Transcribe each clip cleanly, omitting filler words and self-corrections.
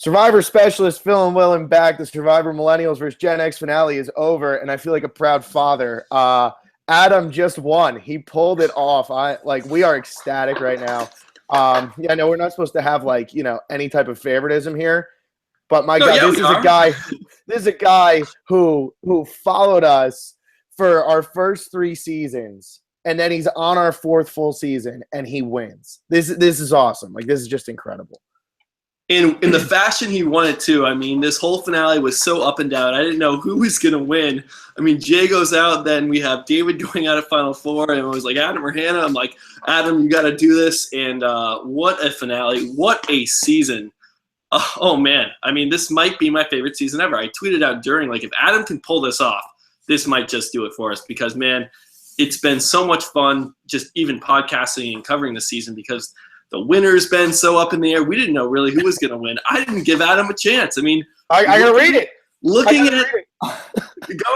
Survivor specialist Phil and Will and back. The Survivor Millennials versus Gen X finale is over, and I feel like a proud father. Adam just won. He pulled it off. We are ecstatic right now. Yeah, no, we're not supposed to have any type of favoritism here, but my God, this is a guy who followed us for our first 3 seasons, and then he's on our 4th full season, and he wins. This is awesome. This is just incredible. In the fashion he won it too. I mean, this whole finale was so up and down. I didn't know who was going to win. I mean, Jay goes out, then we have David going out of Final Four, and it was like Adam or Hannah. I'm like, Adam, you got to do this. And what a finale. What a season. Oh, man. I mean, this might be my favorite season ever. I tweeted out during, if Adam can pull this off, this might just do it for us because, man, it's been so much fun just even podcasting and covering the season because – the winner's been so up in the air. We didn't know really who was going to win. I didn't give Adam a chance. I mean, I got to read it. Go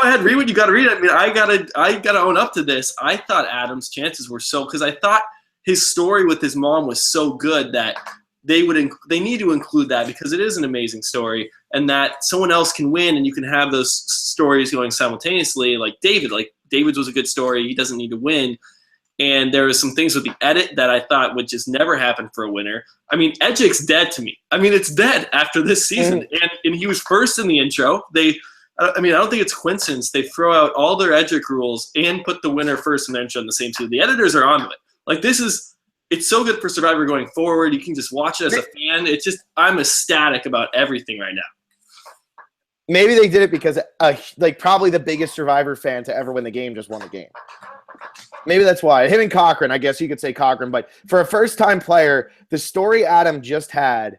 ahead, read what you got to read. I mean, I gotta own up to this. I thought Adam's chances were because I thought his story with his mom was so good that they need to include that because it is an amazing story and that someone else can win and you can have those stories going simultaneously. Like David's was a good story. He doesn't need to win. And there were some things with the edit that I thought would just never happen for a winner. I mean, Edgic's dead to me. I mean, it's dead after this season. And he was first in the intro. I don't think it's coincidence. They throw out all their Edgic rules and put the winner first in the intro in the same season. The editors are onto it. It's so good for Survivor going forward. You can just watch it as a fan. I'm ecstatic about everything right now. Maybe they did it because probably the biggest Survivor fan to ever win the game just won the game. Maybe that's why. Him and Cochran, I guess you could say Cochran. But for a first-time player, the story Adam just had,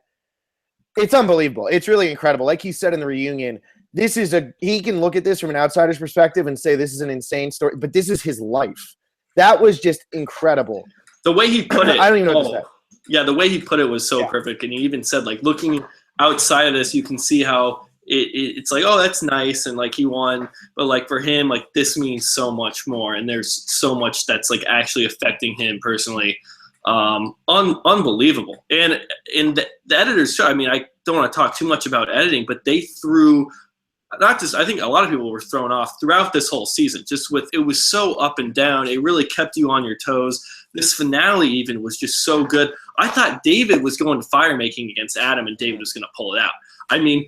it's unbelievable. It's really incredible. Like he said in the reunion, he can look at this from an outsider's perspective and say this is an insane story, but this is his life. That was just incredible. The way he put it. I don't even know what to say. Yeah, the way he put it was so perfect. And he even said, looking outside of this, you can see how it's like, oh, that's nice, and he won, but for him, this means so much more, and there's so much that's actually affecting him personally. Unbelievable. And in the editors show, I mean, I don't want to talk too much about editing, but they threw I think a lot of people were thrown off throughout this whole season. It was so up and down. It really kept you on your toes. This finale even was just so good. I thought David was going to fire making against Adam, and David was going to pull it out. I mean,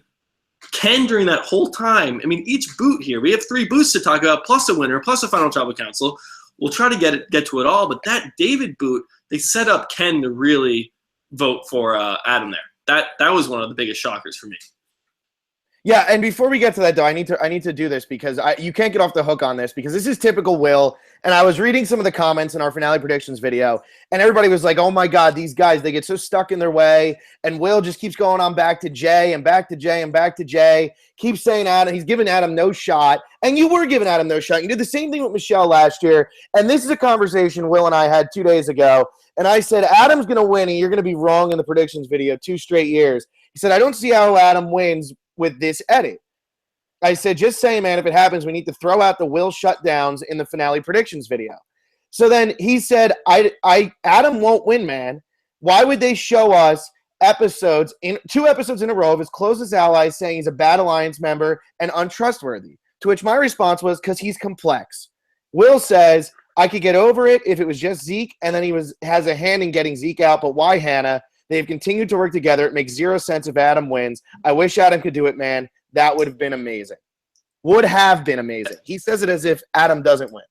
Ken during that whole time, each boot here, we have 3 boots to talk about, plus a winner, plus a final tribal council. We'll try to get to it all, but that David boot, they set up Ken to really vote for Adam there. That was one of the biggest shockers for me. Yeah, and before we get to that, though, I need to do this because you can't get off the hook on this because this is typical Will. And I was reading some of the comments in our finale predictions video, and everybody was like, oh, my God, these guys, they get so stuck in their way. And Will just keeps going on back to Jay and back to Jay and back to Jay. Keeps saying Adam. He's giving Adam no shot. And you were giving Adam no shot. You did the same thing with Michelle last year. And this is a conversation Will and I had 2 days ago. And I said, Adam's going to win, and you're going to be wrong in the predictions video 2 straight years. He said, I don't see how Adam wins with this edit. I said, just saying, man, if it happens, we need to throw out the Will shutdowns in the finale predictions video. So then he said, Adam won't win, man. Why would they show us 2 episodes in a row of his closest allies saying he's a bad alliance member and untrustworthy? To which my response was, because he's complex. Will says, I could get over it if it was just Zeke, and then he has a hand in getting Zeke out, but why Hannah? They've continued to work together. It makes 0 sense if Adam wins. I wish Adam could do it, man. That would have been amazing. Would have been amazing. He says it as if Adam doesn't win.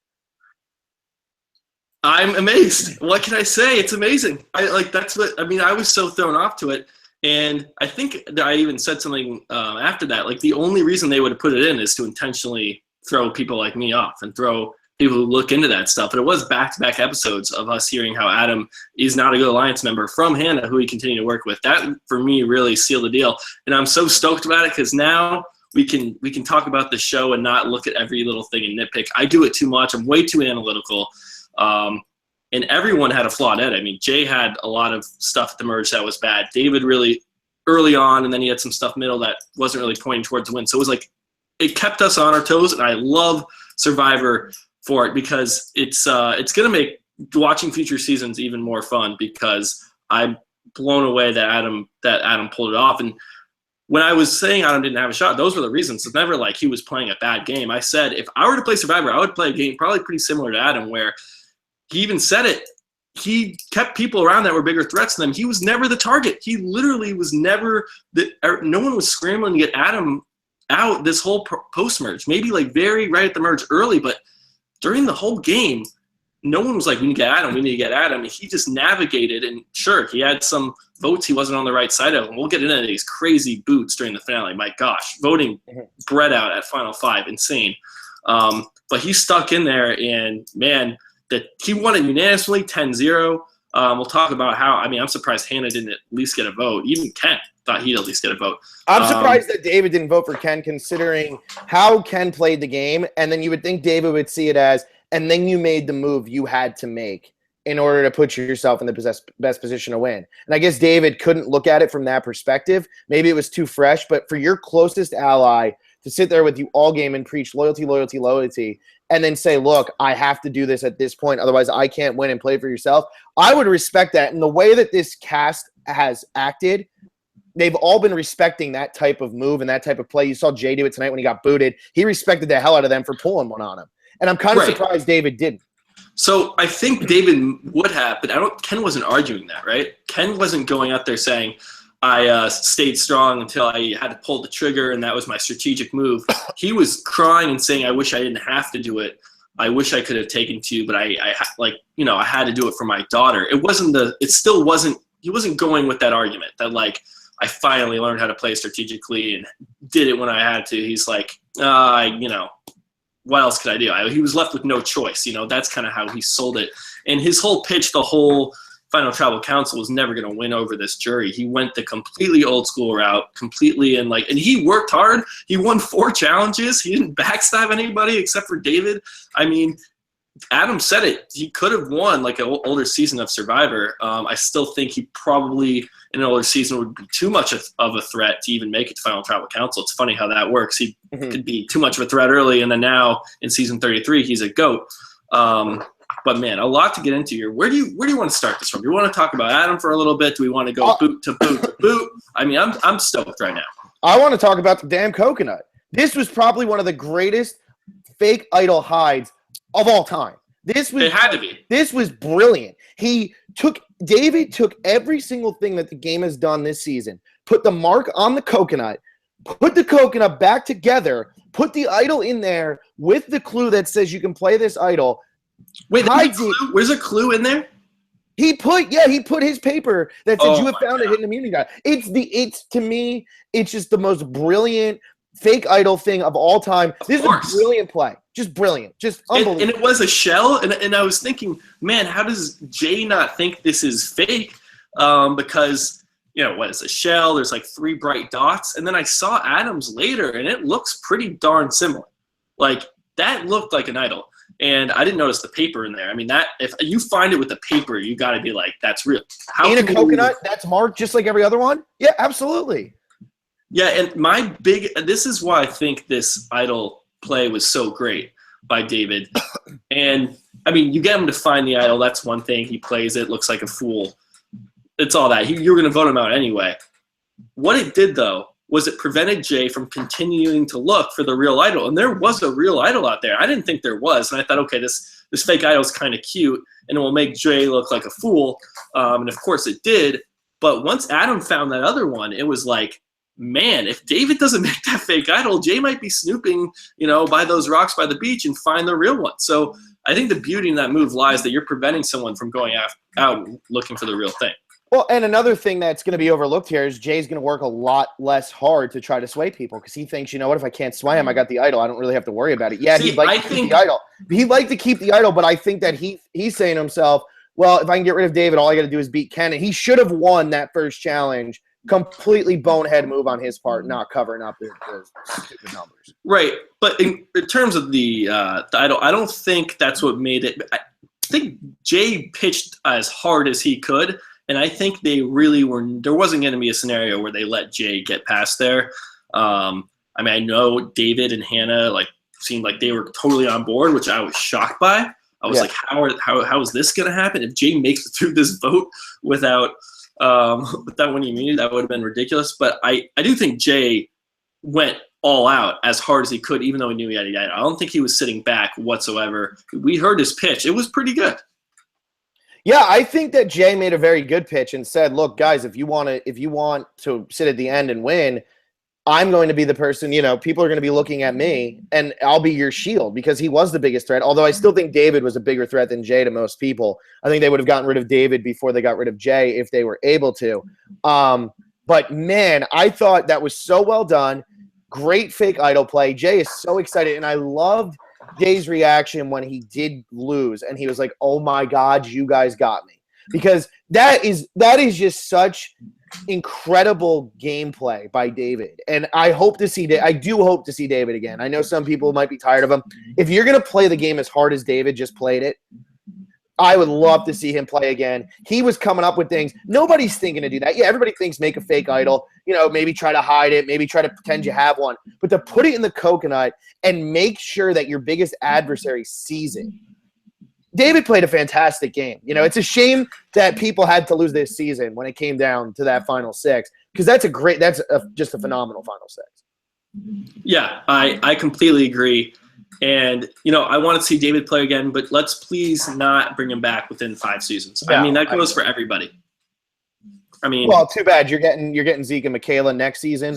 I'm amazed. What can I say? It's amazing. I was so thrown off to it. And I think that I even said something after that. The only reason they would have put it in is to intentionally throw people like me off and throw people who look into that stuff. And it was back-to-back episodes of us hearing how Adam is not a good alliance member from Hannah, who we continue to work with. That, for me, really sealed the deal. And I'm so stoked about it because now we can talk about the show and not look at every little thing and nitpick. I do it too much. I'm way too analytical. And everyone had a flawed edit. Jay had a lot of stuff at the merge that was bad. David really early on, and then he had some stuff middle that wasn't really pointing towards the win. So it was it kept us on our toes, and I love Survivor for it because it's going to make watching future seasons even more fun because I'm blown away that Adam pulled it off. And when I was saying Adam didn't have a shot, those were the reasons. It's never like he was playing a bad game. I said if I were to play Survivor, I would play a game probably pretty similar to Adam, where he even said it. He kept people around that were bigger threats than him. He was never the target. He literally was never no one was scrambling to get Adam out this whole post-merge. Maybe like very right at the merge early, but during the whole game, no one was like, we need to get Adam, we need to get Adam. He just navigated, and sure, he had some votes he wasn't on the right side of. And we'll get into these crazy boots during the finale. My gosh, voting bred out at Final Five, insane. But he stuck in there, and man, that he won it unanimously, 10-0. We'll talk about how, I mean, I'm surprised Hannah didn't at least get a vote. Even Ken thought he'd at least get a vote. I'm surprised that David didn't vote for Ken, considering how Ken played the game. And then you would think David would see it as, and then you made the move you had to make in order to put yourself in the best position to win. And I guess David couldn't look at it from that perspective. Maybe it was too fresh, but for your closest ally to sit there with you all game and preach loyalty, loyalty, loyalty, and then say, look, I have to do this at this point, otherwise I can't win, and play for yourself, I would respect that. And the way that this cast has acted, they've all been respecting that type of move and that type of play. You saw Jay do it tonight when he got booted. He respected the hell out of them for pulling one on him. And I'm kind of surprised David didn't. So I think David would have, but Ken wasn't arguing that, right? Ken wasn't going out there saying, I stayed strong until I had to pull the trigger, and that was my strategic move. He was crying and saying, I wish I didn't have to do it. I wish I could have taken two, but I had to do it for my daughter. He wasn't going with that argument that, like, I finally learned how to play strategically and did it when I had to. He's like, what else could I do? He was left with no choice. That's kind of how he sold it. And his whole pitch, the whole Final Tribal Council, was never going to win over this jury. He went the completely old school route, completely, and he worked hard. He won 4 challenges. He didn't backstab anybody except for David. I mean, Adam said it. He could have won like an older season of Survivor. I still think he probably in an older season would be too much of a threat to even make it to Final Tribal Council. It's funny how that works. He could be too much of a threat early, and then now in season 33, he's a GOAT. But man, a lot to get into here. Where do you want to start this from? Do you want to talk about Adam for a little bit? Do we want to go boot to boot to boot? I mean, I'm stoked right now. I want to talk about the damn coconut. This was probably one of the greatest fake idol hides of all time. It had to be. This was brilliant. David took every single thing that the game has done this season, put the mark on the coconut, put the coconut back together, put the idol in there with the clue that says you can play this idol. Wait, where's a clue in there? He put his paper that says you have found a hidden immunity guide. To me, it's just the most brilliant fake idol thing of all time. This is a brilliant play. Just brilliant. Just unbelievable. And it was a shell, and I was thinking, man, how does Jay not think this is fake? Because, what is a shell? There's like 3 bright dots. And then I saw Adam's later, and it looks pretty darn similar. Like, that looked like an idol. And I didn't notice the paper in there. I mean, that if you find it with the paper, you got to be like, that's real. In a coconut, that's marked just like every other one? Yeah, absolutely. Yeah, and this is why I think this idol play was so great by David. And, I mean, you get him to find the idol. That's one thing. He plays it, looks like a fool. It's all that. You're going to vote him out anyway. What it did, though, was it prevented Jay from continuing to look for the real idol. And there was a real idol out there. I didn't think there was. And I thought, okay, this fake idol is kind of cute, and it will make Jay look like a fool. And, of course, it did. But once Adam found that other one, it was like, man, if David doesn't make that fake idol, Jay might be snooping, by those rocks by the beach and find the real one. So I think the beauty in that move lies that you're preventing someone from going out and looking for the real thing. Well, and another thing that's going to be overlooked here is Jay's going to work a lot less hard to try to sway people because he thinks, what, if I can't sway him, I got the idol. I don't really have to worry about it. Yeah, he'd like to keep the idol. He'd like to keep the idol, but I think that he's saying to himself, well, if I can get rid of David, all I got to do is beat Ken. And he should have won that first challenge. Completely bonehead move on his part, not covering up his stupid numbers. Right, but in terms of the idol, I don't think that's what made it. I think Jay pitched as hard as he could, and I think they really were. There wasn't going to be a scenario where they let Jay get past there. I mean, I know David and Hannah seemed like they were totally on board, which I was shocked by. I was like, how is this going to happen if Jay makes it through this vote without with that winning immunity. That would have been ridiculous. But I do think Jay went all out as hard as he could, even though he knew he had a guy. I don't think he was sitting back whatsoever. We heard his pitch. It was pretty good. Yeah, I think that Jay made a very good pitch and said, look, guys, if you want to sit at the end and win, I'm going to be the person, people are going to be looking at me, and I'll be your shield, because he was the biggest threat. Although I still think David was a bigger threat than Jay to most people. I think they would have gotten rid of David before they got rid of Jay if they were able to. But, man, I thought that was so well done. Great fake idol play. Jay is so excited, and I loved Jay's reaction when he did lose, and he was like, oh, my God, you guys got me. Because that is just such incredible gameplay by David, and I do hope to see David again. I know some people might be tired of him. If you're going to play the game as hard as David just played it, I would love to see him play again. He was coming up with things. Nobody's thinking to do that. Yeah, everybody thinks make a fake idol, maybe try to hide it, maybe try to pretend you have one. But to put it in the coconut and make sure that your biggest adversary sees it. David played a fantastic game. It's a shame that people had to lose this season when it came down to that final six, because that's just a phenomenal final six. Yeah, I completely agree. And, I want to see David play again, but let's please not bring him back within 5 seasons. Yeah, I mean, that goes for everybody. Well, too bad you're getting Zeke and Michaela next season,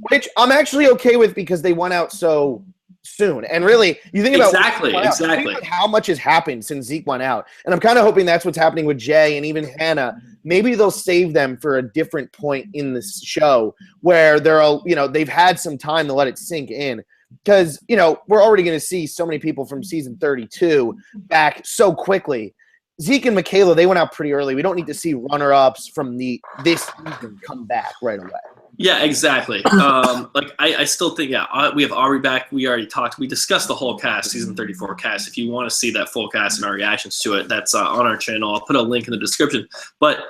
which I'm actually okay with, because they went out so soon. And really, you think about exactly how much has happened since Zeke went out. And I'm kind of hoping that's what's happening with Jay and even Hannah. Maybe they'll save them for a different point in the show where they've had some time to let it sink in. Because, we're already going to see so many people from season 32 back so quickly. Zeke and Michaela, they went out pretty early. We don't need to see runner-ups from this season come back right away. Yeah, exactly. I still think, we have Ari back. We already talked. We discussed the whole cast, season 34 cast. If you want to see that full cast and our reactions to it, that's on our channel. I'll put a link in the description. But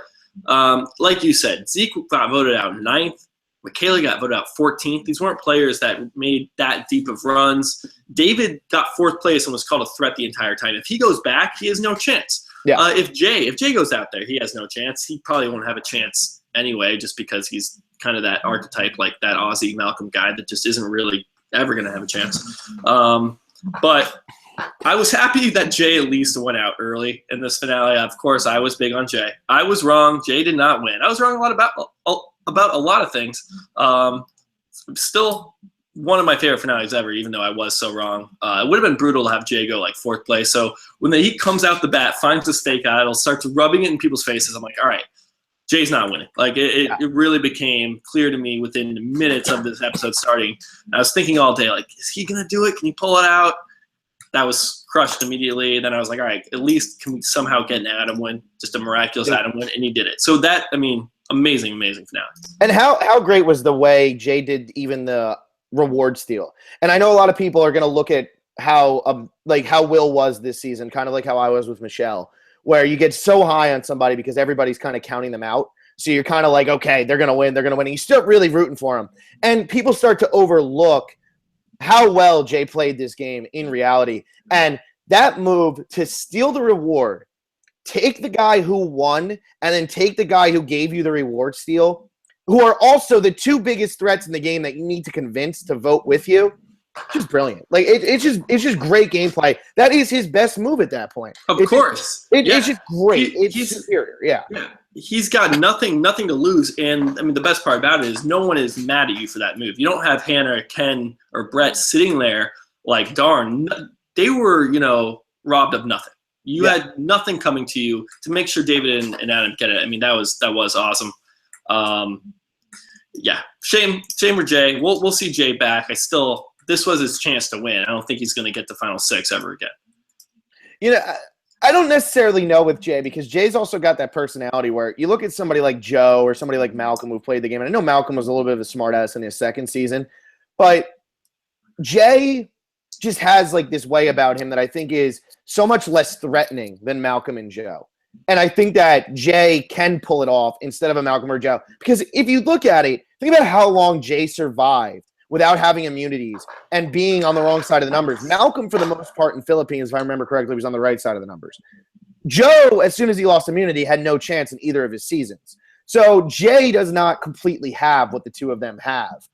like you said, Zeke got voted out 9th. Michaela got voted out 14th. These weren't players that made that deep of runs. David got 4th place and was called a threat the entire time. If he goes back, he has no chance. Yeah. If Jay goes out there, he has no chance. He probably won't have a chance anyway, just because he's kind of that archetype, like that Aussie Malcolm guy that just isn't really ever going to have a chance. But I was happy that Jay at least went out early in this finale. Of course, I was big on Jay. I was wrong. Jay did not win. I was wrong about a lot of things. Still one of my favorite finales ever, even though I was so wrong. It would have been brutal to have Jay go like 4th place. So when he comes out the bat, finds this fake idol, starts rubbing it in people's faces, I'm like, all right, Jay's not winning. Like it really became clear to me within minutes of this episode starting. I was thinking all day, like, is he gonna do it? Can he pull it out? That was crushed immediately. And then I was like, all right, at least can we somehow get an Adam win, just a miraculous Adam win? And he did it. So that, amazing finale. And how great was the way Jay did even the reward steal? And I know a lot of people are going to look at how Will was this season, kind of like how I was with Michelle, where you get so high on somebody because everybody's kind of counting them out. So you're kind of like, okay, they're going to win. And you're still really rooting for them. And people start to overlook how well Jay played this game in reality. And that move to steal the reward, take the guy who won, and then take the guy who gave you the reward steal, who are also the 2 biggest threats in the game that you need to convince to vote with you. Just brilliant. Like it's just great gameplay. That is his best move at that point. Of course. It's just great. He's superior. Yeah. He's got nothing to lose. And the best part about it is no one is mad at you for that move. You don't have Hannah, Ken, or Brett sitting there like, darn, they were, robbed of nothing. You had nothing coming to you to make sure David and Adam get it. That was awesome. Shame for Jay. We'll see Jay back. This was his chance to win. I don't think he's going to get the final 6 ever again. I don't necessarily know with Jay, because Jay's also got that personality where you look at somebody like Joe or somebody like Malcolm who played the game. And I know Malcolm was a little bit of a smartass in his 2nd season, but Jay just has like this way about him that I think is so much less threatening than Malcolm and Joe. And I think that Jay can pull it off instead of a Malcolm or Joe. Because if you look at it, think about how long Jay survived without having immunities and being on the wrong side of the numbers. Malcolm, for the most part in Philippines, if I remember correctly, was on the right side of the numbers. Joe, as soon as he lost immunity, had no chance in either of his seasons. So Jay does not completely have what the two of them have.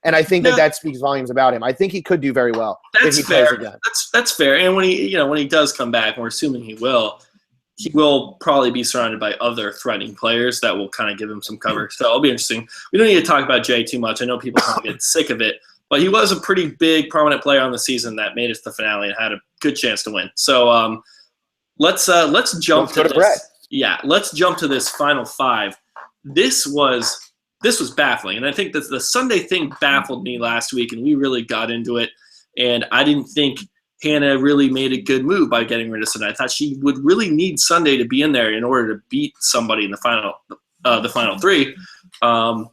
And I think that speaks volumes about him. I think he could do very well if he plays again. That's fair. And when he does come back, and we're assuming he will probably be surrounded by other threatening players that will kind of give him some cover. So it'll be interesting. We don't need to talk about Jay too much. I know people kind of get sick of it, but he was a pretty big, prominent player on the season that made it to the finale and had a good chance to win. So let's jump to this. Brett. Yeah, let's jump to this final five. This was baffling, and I think that the Sunday thing baffled me last week, and we really got into it. And I didn't think Hannah really made a good move by getting rid of Sunday. I thought she would really need Sunday to be in there in order to beat somebody in the final three. And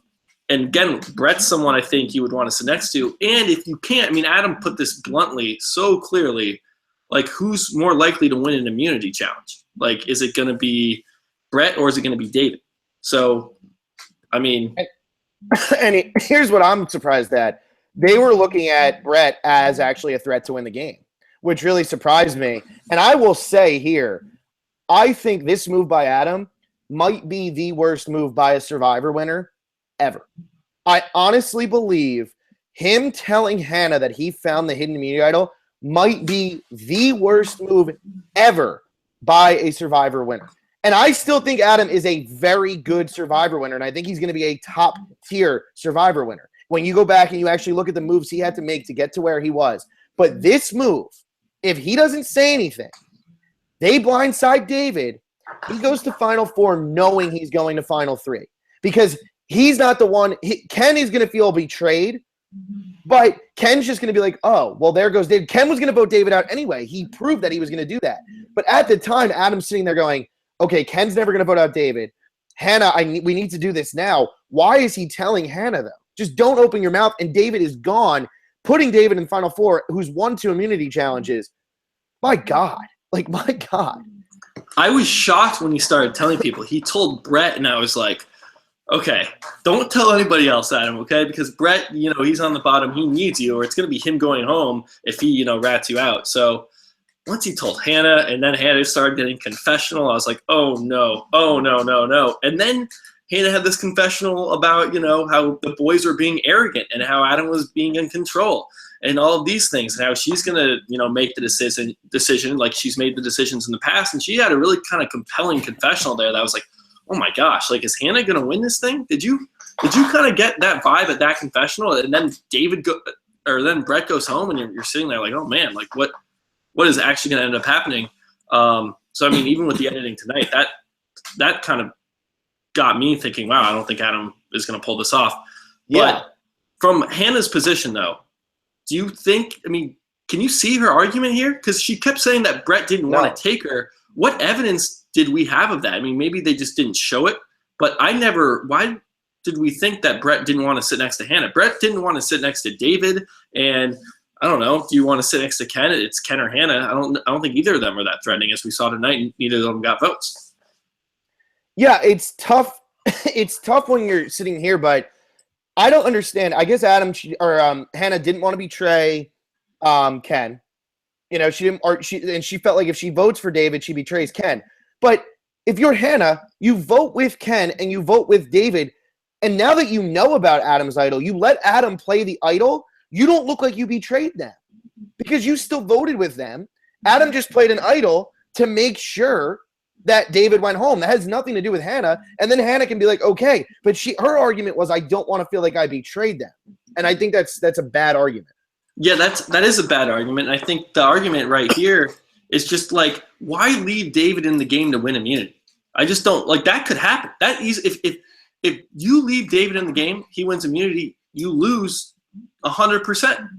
again, Brett's someone I think you would want to sit next to. And if you can't, I mean, Adam put this bluntly, so clearly, like, who's more likely to win an immunity challenge? Like, is it going to be Brett or is it going to be David? So, I mean, and here's what I'm surprised at. They were looking at Brett as actually a threat to win the game, which really surprised me. And I will say here, I think this move by Adam might be the worst move by a Survivor winner ever. I honestly believe him telling Hannah that he found the hidden immunity idol might be the worst move ever by a Survivor winner. And I still think Adam is a very good Survivor winner, and I think he's going to be a top-tier Survivor winner. When you go back and you actually look at the moves he had to make to get to where he was. But this move, if he doesn't say anything, they blindside David, he goes to Final Four knowing he's going to Final Three. Because he's not the one – Ken is going to feel betrayed, but Ken's just going to be like, oh, well, there goes David. Ken was going to vote David out anyway. He proved that he was going to do that. But at the time, Adam's sitting there going, okay, Ken's never going to vote out David. Hannah, we need to do this now. Why is he telling Hannah, though? Just don't open your mouth, and David is gone, putting David in Final Four, who's won 2 immunity challenges. My God. Like, my God. I was shocked when he started telling people. He told Brett, and I was like, okay, don't tell anybody else, Adam, okay? Because Brett, he's on the bottom. He needs you, or it's going to be him going home if he, rats you out. So once he told Hannah, and then Hannah started getting confessional, I was like, oh, no. And then Hannah had this confessional about, how the boys were being arrogant and how Adam was being in control and all of these things, and how she's going to, make the decision like she's made the decisions in the past. And she had a really kind of compelling confessional there that I was like, oh my gosh, like, is Hannah going to win this thing? Did you kind of get that vibe at that confessional? And then then Brett goes home and you're sitting there like, oh man, like what is actually going to end up happening? So, I mean, even with the editing tonight, that kind of got me thinking, wow, I don't think Adam is going to pull this off. Yeah. But from Hannah's position, though, do you think, I mean, can you see her argument here? Because she kept saying that Brett didn't want to take her. What evidence did we have of that? I mean, maybe they just didn't show it, but why did we think that Brett didn't want to sit next to Hannah? Brett didn't want to sit next to David, and I don't know, do you want to sit next to Ken? It's Ken or Hannah. I don't think either of them are that threatening, as we saw tonight, and neither of them got votes. Yeah, it's tough. It's tough when you're sitting here, but I don't understand. I guess Hannah didn't want to betray Ken. She didn't, and she felt like if she votes for David, she betrays Ken. But if you're Hannah, you vote with Ken and you vote with David, and now that you know about Adam's idol, you let Adam play the idol. You don't look like you betrayed them because you still voted with them. Adam just played an idol to make sure that David went home. That has nothing to do with Hannah. And then Hannah can be like, okay, but her argument was, I don't want to feel like I betrayed them. And I think that's a bad argument. Yeah, that is a bad argument. I think the argument right here is just like, why leave David in the game to win immunity? I just don't, like, that could happen. That easy. If you leave David in the game, he wins immunity, you lose 100%.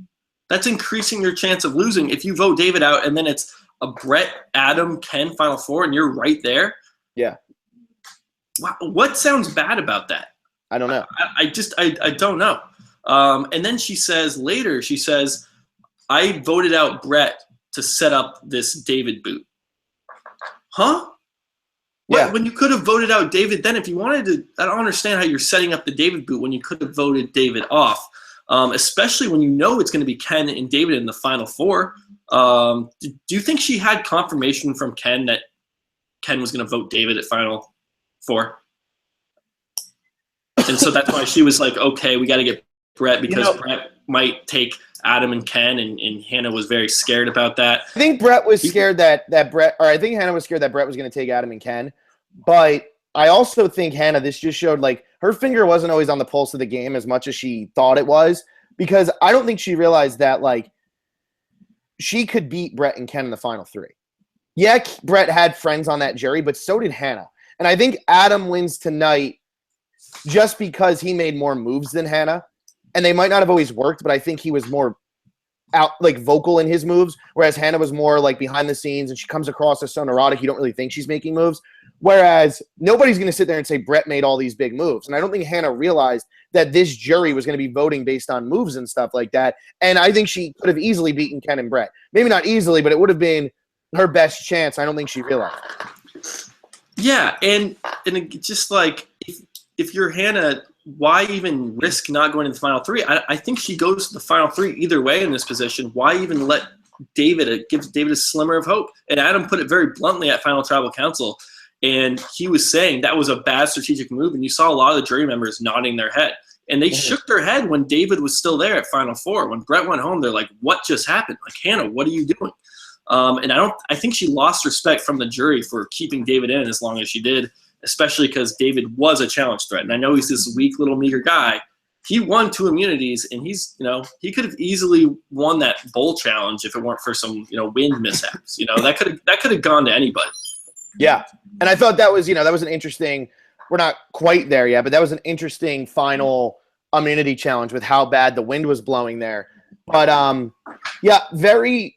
That's increasing your chance of losing. If you vote David out and then it's a Brett, Adam, Ken Final Four and you're right there. Yeah. What sounds bad about that? I don't know. I don't know. And then she says, I voted out Brett to set up this David boot. Huh? Yeah. When you could have voted out David then, if you wanted to, I don't understand how you're setting up the David boot when you could have voted David off, especially when you know it's going to be Ken and David in the Final Four. Do you think she had confirmation from Ken that Ken was going to vote David at Final Four? And so that's why she was like, okay, we got to get Brett because You know, Brett might take Adam and Ken, and Hannah was very scared about that. I think Brett was scared that Brett, or I think Hannah was scared that Brett was going to take Adam and Ken. But I also think Hannah, this just showed like her finger wasn't always on the pulse of the game as much as she thought it was, because I don't think she realized that like she could beat Brett and Ken in the final 3. Yeah, Brett had friends on that jury, but so did Hannah. And I think Adam wins tonight just because he made more moves than Hannah. And they might not have always worked, but I think he was more out like vocal in his moves, whereas Hannah was more like behind the scenes, and she comes across as so neurotic you don't really think she's making moves. Whereas nobody's going to sit there and say Brett made all these big moves. And I don't think Hannah realized that this jury was going to be voting based on moves and stuff like that. And I think she could have easily beaten Ken and Brett. Maybe not easily, but it would have been her best chance. I don't think she realized. Yeah, and it just like if you're Hannah, why even risk not going to the final 3? I think she goes to the final 3 either way in this position. Why even let David? It gives David a slimmer of hope. And Adam put it very bluntly at Final Tribal Council, and he was saying that was a bad strategic move. And you saw a lot of the jury members nodding their head, and they shook their head when David was still there at Final 4. When Brett went home, they're like, "What just happened? Like, Hannah, what are you doing?" And I think she lost respect from the jury for keeping David in as long as she did, especially because David was a challenge threat. And I know he's this weak little meager guy. He won 2 immunities, and he's, he could have easily won that bowl challenge if it weren't for some, wind mishaps. That could have gone to anybody. Yeah. And I thought that was, that was an interesting, we're not quite there yet, but that was an interesting final immunity challenge with how bad the wind was blowing there. But yeah, very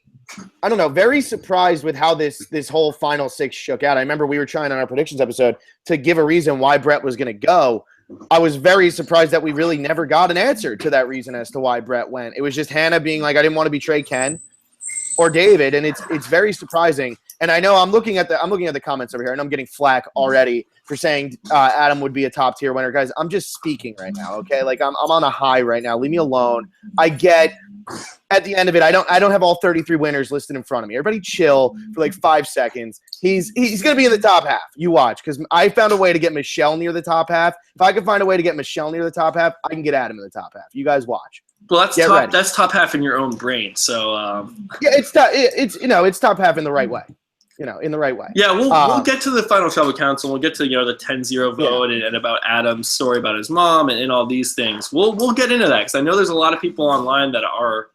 surprised with how this whole final 6 shook out. I remember we were trying on our predictions episode to give a reason why Brett was going to go. I was very surprised that we really never got an answer to that reason as to why Brett went. It was just Hannah being like, I didn't want to betray Ken or David, and it's very surprising. And I know I'm looking at the comments over here, and I'm getting flack already for saying Adam would be a top tier winner. Guys, I'm just speaking right now, okay? Like I'm on a high right now. Leave me alone. I get at the end of it, I don't have all 33 winners listed in front of me. Everybody chill for like 5 seconds. He's gonna be in the top half. You watch, because I found a way to get Michelle near the top half. If I can find a way to get Michelle near the top half, I can get Adam in the top half. You guys watch. Well, that's top half in your own brain. So yeah, it's top half in the right way. In the right way. Yeah, we'll get to the Final Tribal Council. We'll get to the 10-0 vote and about Adam's story about his mom and all these things. We'll get into that because I know there's a lot of people online that are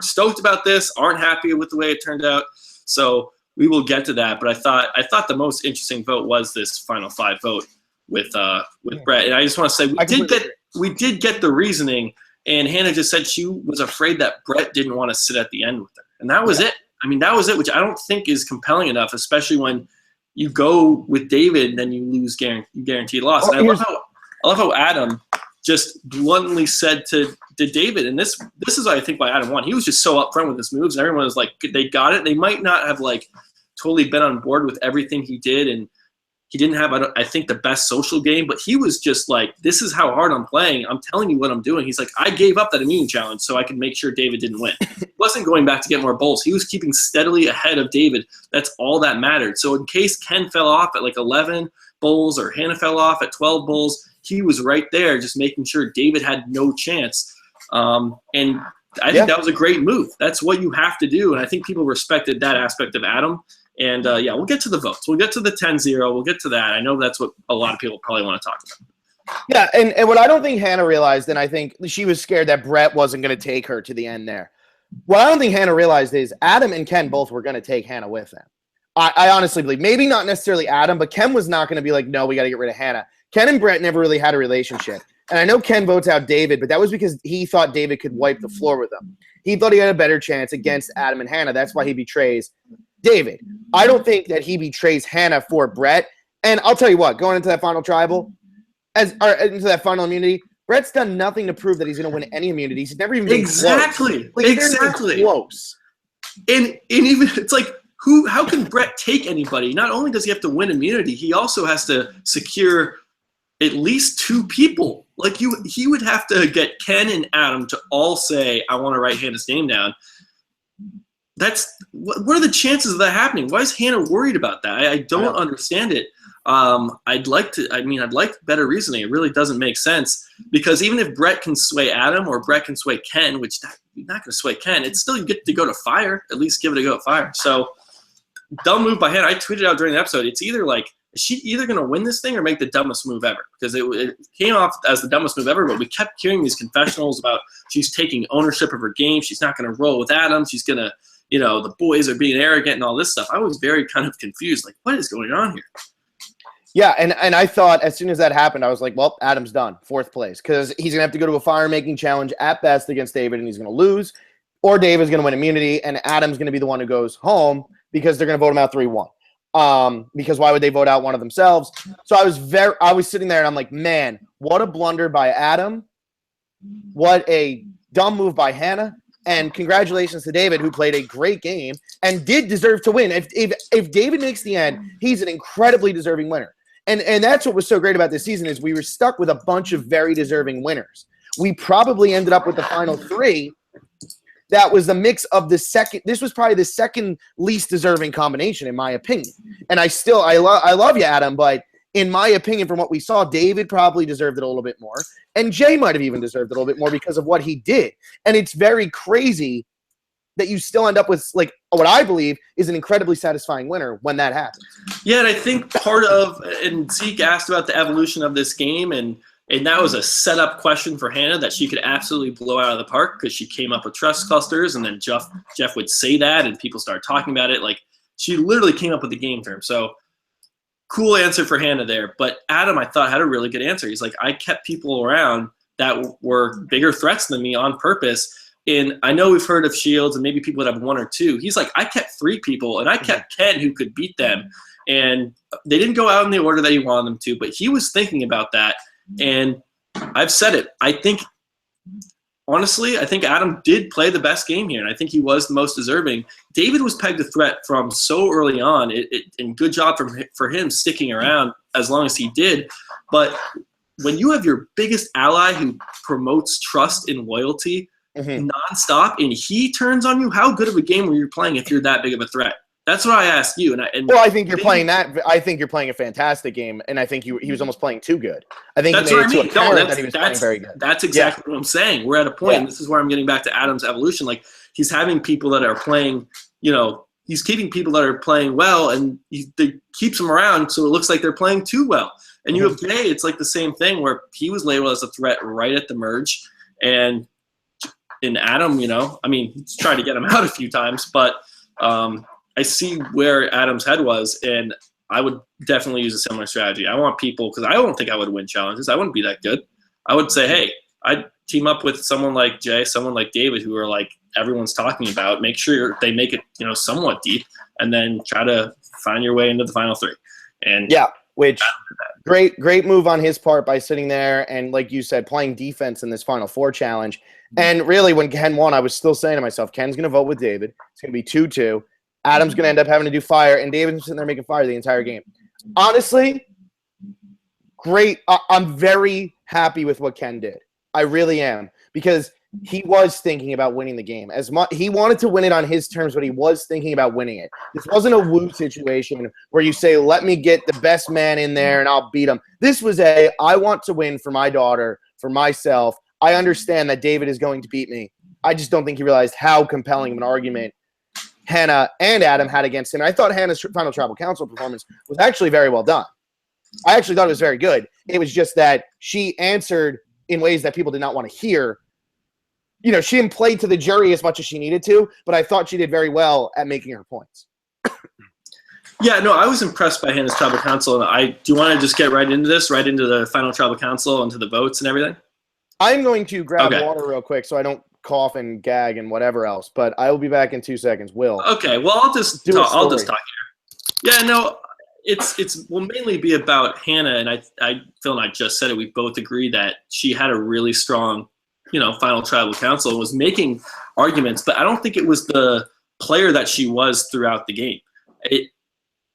stoked about this, aren't happy with the way it turned out. So we will get to that. But I thought the most interesting vote was this Final 5 vote with Brett. And I just want to say we did get the reasoning. And Hannah just said she was afraid that Brett didn't want to sit at the end with her, and that was it. I mean, that was it, which I don't think is compelling enough, especially when you go with David and then you lose guaranteed loss. And I love how Adam just bluntly said to David, and this is I think why Adam won. He was just so upfront with his moves, and everyone was like, they got it. They might not have like totally been on board with everything he did, and he didn't have, I think, the best social game, but he was just like, this is how hard I'm playing. I'm telling you what I'm doing. He's like, I gave up that immune challenge so I could make sure David didn't win. He wasn't going back to get more bowls. He was keeping steadily ahead of David. That's all that mattered. So in case Ken fell off at like 11 bowls or Hannah fell off at 12 bowls, he was right there just making sure David had no chance. And I think that was a great move. That's what you have to do. And I think people respected that aspect of Adam. And, we'll get to the votes. We'll get to the 10-0. We'll get to that. I know that's what a lot of people probably want to talk about. Yeah, and what I don't think Hannah realized, and I think she was scared that Brett wasn't going to take her to the end there. What I don't think Hannah realized is Adam and Ken both were going to take Hannah with them. I honestly believe. Maybe not necessarily Adam, but Ken was not going to be like, no, we got to get rid of Hannah. Ken and Brett never really had a relationship. And I know Ken votes out David, but that was because he thought David could wipe the floor with him. He thought he had a better chance against Adam and Hannah. That's why he betrays David. I don't think that he betrays Hannah for Brett. And I'll tell you what, going into that final tribal, into that final immunity, Brett's done nothing to prove that he's going to win any immunities. He's never even been exactly close. And even it's like, how can Brett take anybody? Not only does he have to win immunity, he also has to secure at least 2 people. Like he would have to get Ken and Adam to all say, I want to write Hannah's name down. What are the chances of that happening? Why is Hannah worried about that? I don't understand it. I'd like better reasoning. It really doesn't make sense because even if Brett can sway Adam or Brett can sway Ken, which you're not going to sway Ken, it's still you get to go to fire. At least give it a go at fire. So dumb move by Hannah. I tweeted out during the episode. It's either like is she either going to win this thing or make the dumbest move ever because it came off as the dumbest move ever. But we kept hearing these confessionals about she's taking ownership of her game. She's not going to roll with Adam. She's going to, the boys are being arrogant and all this stuff. I was very kind of confused. Like, what is going on here? Yeah, and I thought as soon as that happened, I was like, well, Adam's done, 4th place, because he's going to have to go to a fire-making challenge at best against David, and he's going to lose, or David's going to win immunity, and Adam's going to be the one who goes home because they're going to vote him out 3-1. Because why would they vote out one of themselves? So I was sitting there, and I'm like, man, what a blunder by Adam. What a dumb move by Hannah. And congratulations to David, who played a great game and did deserve to win. If David makes the end, he's an incredibly deserving winner. And that's what was so great about this season is we were stuck with a bunch of very deserving winners. We probably ended up with the final 3. That was the mix of the second. This was probably the second least deserving combination, in my opinion. And I love you, Adam, but in my opinion, from what we saw, David probably deserved it a little bit more. And Jay might have even deserved it a little bit more because of what he did. And it's very crazy that you still end up with, like, what I believe is an incredibly satisfying winner when that happens. Yeah, and I think part of – and Zeke asked about the evolution of this game, and that was a setup question for Hannah that she could absolutely blow out of the park because she came up with trust clusters, and then Jeff would say that, and people started talking about it. Like, she literally came up with the game term. So cool answer for Hannah there. But Adam, I thought, had a really good answer. He's like, I kept people around that were bigger threats than me on purpose. And I know we've heard of Shields and maybe people that have 1 or 2. He's like, I kept 3 people, and I kept Ken who could beat them. And they didn't go out in the order that he wanted them to, but he was thinking about that. And I've said it. Honestly, I think Adam did play the best game here, and I think he was the most deserving. David was pegged a threat from so early on, and good job for him sticking around as long as he did. But when you have your biggest ally who promotes trust and loyalty nonstop, and he turns on you, how good of a game were you playing if you're that big of a threat? That's what I asked you. Well, I think you're playing that. I think you're playing a fantastic game, and I think he was almost playing too good. I think that's he made what it I mean. too apparent that he was playing very good. That's exactly what I'm saying. We're at a point, and this is where I'm getting back to Adam's evolution. Like, he's having people that are playing, he's keeping people that are playing well, and he keeps them around so it looks like they're playing too well. And you have Jay, it's like the same thing where he was labeled as a threat right at the merge, and in Adam, he's tried to get him out a few times, but I see where Adam's head was, and I would definitely use a similar strategy. I want people, because I don't think I would win challenges. I wouldn't be that good. I would say, hey, I'd team up with someone like Jay, someone like David, who are like everyone's talking about. Make sure they make it, somewhat deep, and then try to find your way into the final 3. And yeah, which great move on his part by sitting there and, like you said, playing defense in this final 4 challenge. And really, when Ken won, I was still saying to myself, Ken's going to vote with David. It's going to be 2-2. Adam's going to end up having to do fire, and David's sitting there making fire the entire game. Honestly, great. I'm very happy with what Ken did. I really am, because he was thinking about winning the game. He wanted to win it on his terms, but he was thinking about winning it. This wasn't a woo situation where you say, let me get the best man in there and I'll beat him. This was I want to win for my daughter, for myself. I understand that David is going to beat me. I just don't think he realized how compelling of an argument Hannah and Adam had against him. I thought Hannah's final tribal council performance was actually very well done. I actually thought it was very good. It was just that she answered in ways that people did not want to hear. She didn't play to the jury as much as she needed to, but I thought she did very well at making her points. Yeah, no, I was impressed by Hannah's tribal council. And do you want to just get right into this, right into the final tribal council, into the votes and everything? I'm going to grab water real quick so I don't cough and gag and whatever else, but I will be back in 2 seconds. Will. Okay, well, I'll just talk here. Yeah, no, will mainly be about Hannah, and Phil and I just said it. We both agree that she had a really strong, final tribal council and was making arguments, but I don't think it was the player that she was throughout the game.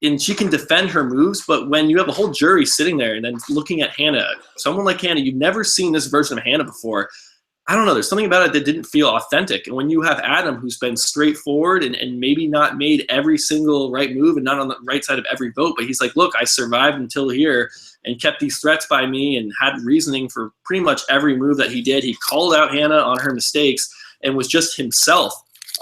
And she can defend her moves, but when you have a whole jury sitting there and then looking at Hannah, someone like Hannah, you've never seen this version of Hannah before. I don't know. There's something about it that didn't feel authentic. And when you have Adam, who's been straightforward and maybe not made every single right move and not on the right side of every vote, but he's like, look, I survived until here and kept these threats by me and had reasoning for pretty much every move that he did. He called out Hannah on her mistakes and was just himself.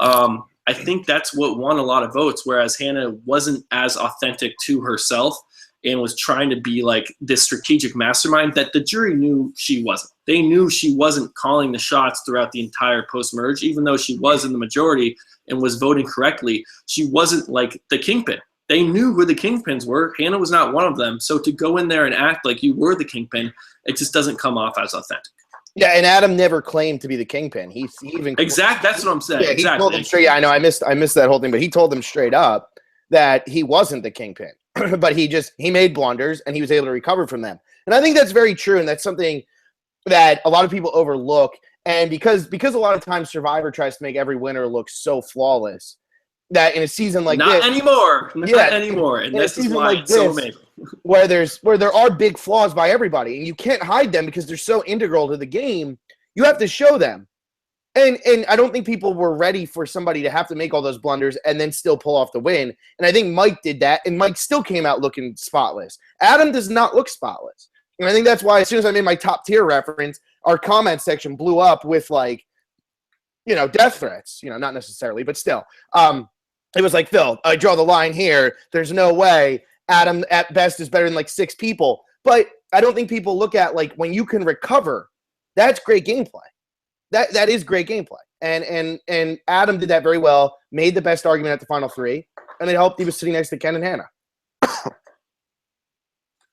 I think that's what won a lot of votes, whereas Hannah wasn't as authentic to herself and was trying to be like this strategic mastermind that the jury knew she wasn't. They knew she wasn't calling the shots throughout the entire post-merge, even though she was in the majority and was voting correctly. She wasn't like the kingpin. They knew who the kingpins were. Hannah was not one of them. So to go in there and act like you were the kingpin, it just doesn't come off as authentic. Yeah, and Adam never claimed to be the kingpin. He even That's what I'm saying. Yeah, exactly. He told them straight. Yeah, I know. I missed that whole thing, but he told them straight up that he wasn't the kingpin, but he made blunders and he was able to recover from them. And I think that's very true, and that's something that a lot of people overlook. And because a lot of times Survivor tries to make every winner look so flawless, that in a season like not this, anymore. Not anymore. And this is why it's so amazing. Where there are big flaws by everybody, and you can't hide them because they're so integral to the game. You have to show them. And I don't think people were ready for somebody to have to make all those blunders and then still pull off the win. And I think Mike did that, and Mike still came out looking spotless. Adam does not look spotless. And I think that's why as soon as I made my top tier reference, our comment section blew up with like, death threats. Not necessarily, but still. It was like, Phil, I draw the line here. There's no way. Adam at best is better than like 6 people. But I don't think people look at like when you can recover, that's great gameplay. That is great gameplay. And Adam did that very well, made the best argument at the final 3, and it helped he was sitting next to Ken and Hannah.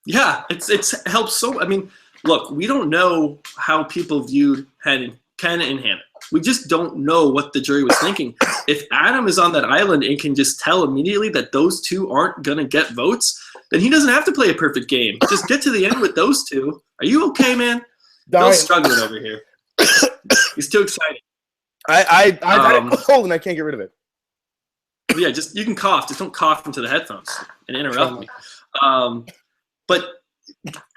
Yeah, it's helped so. I mean, look, we don't know how people viewed Ken and Hannah. We just don't know what the jury was thinking. If Adam is on that island and can just tell immediately that those two aren't going to get votes, then he doesn't have to play a perfect game. Just get to the end with those two. Are you okay, man? Bill's struggling over here. He's too excited. I've had it cold and I can't get rid of it. Yeah, you can cough. Just don't cough into the headphones and interrupt me. But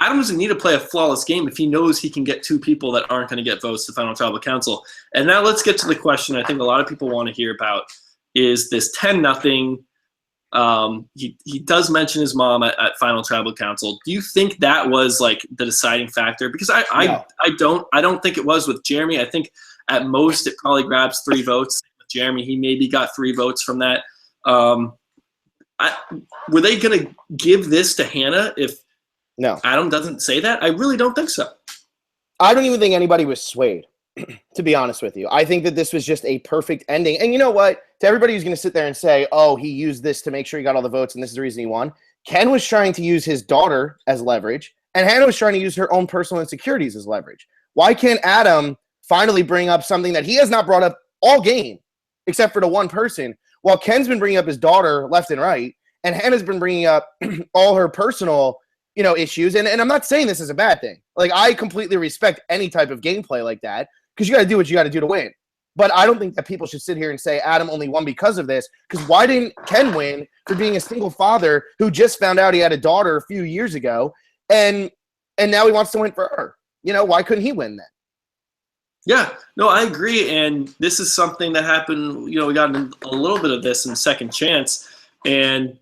Adam doesn't need to play a flawless game if he knows he can get 2 people that aren't going to get votes to Final Tribal Council. And now let's get to the question I think a lot of people want to hear about is this 10-0. He does mention his mom at Final Tribal Council. Do you think that was like the deciding factor? Because I don't think it was with Jeremy. I think at most it probably grabs 3 votes. With Jeremy, he maybe got 3 votes from that. Were they going to give this to Hannah if Adam doesn't say that? I really don't think so. I don't even think anybody was swayed, to be honest with you. I think that this was just a perfect ending. And you know what? To everybody who's going to sit there and say, oh, he used this to make sure he got all the votes and this is the reason he won, Ken was trying to use his daughter as leverage, and Hannah was trying to use her own personal insecurities as leverage. Why can't Adam finally bring up something that he has not brought up all game, except for the one person, while Ken's been bringing up his daughter left and right, and Hannah's been bringing up all her personal issues. And I'm not saying this is a bad thing. Like, I completely respect any type of gameplay like that because you got to do what you got to do to win. But I don't think that people should sit here and say Adam only won because of this, because why didn't Ken win for being a single father who just found out he had a daughter a few years ago and now he wants to win for her? Why couldn't he win then? Yeah, no, I agree. And this is something that happened, we got a little bit of this in Second Chance. And,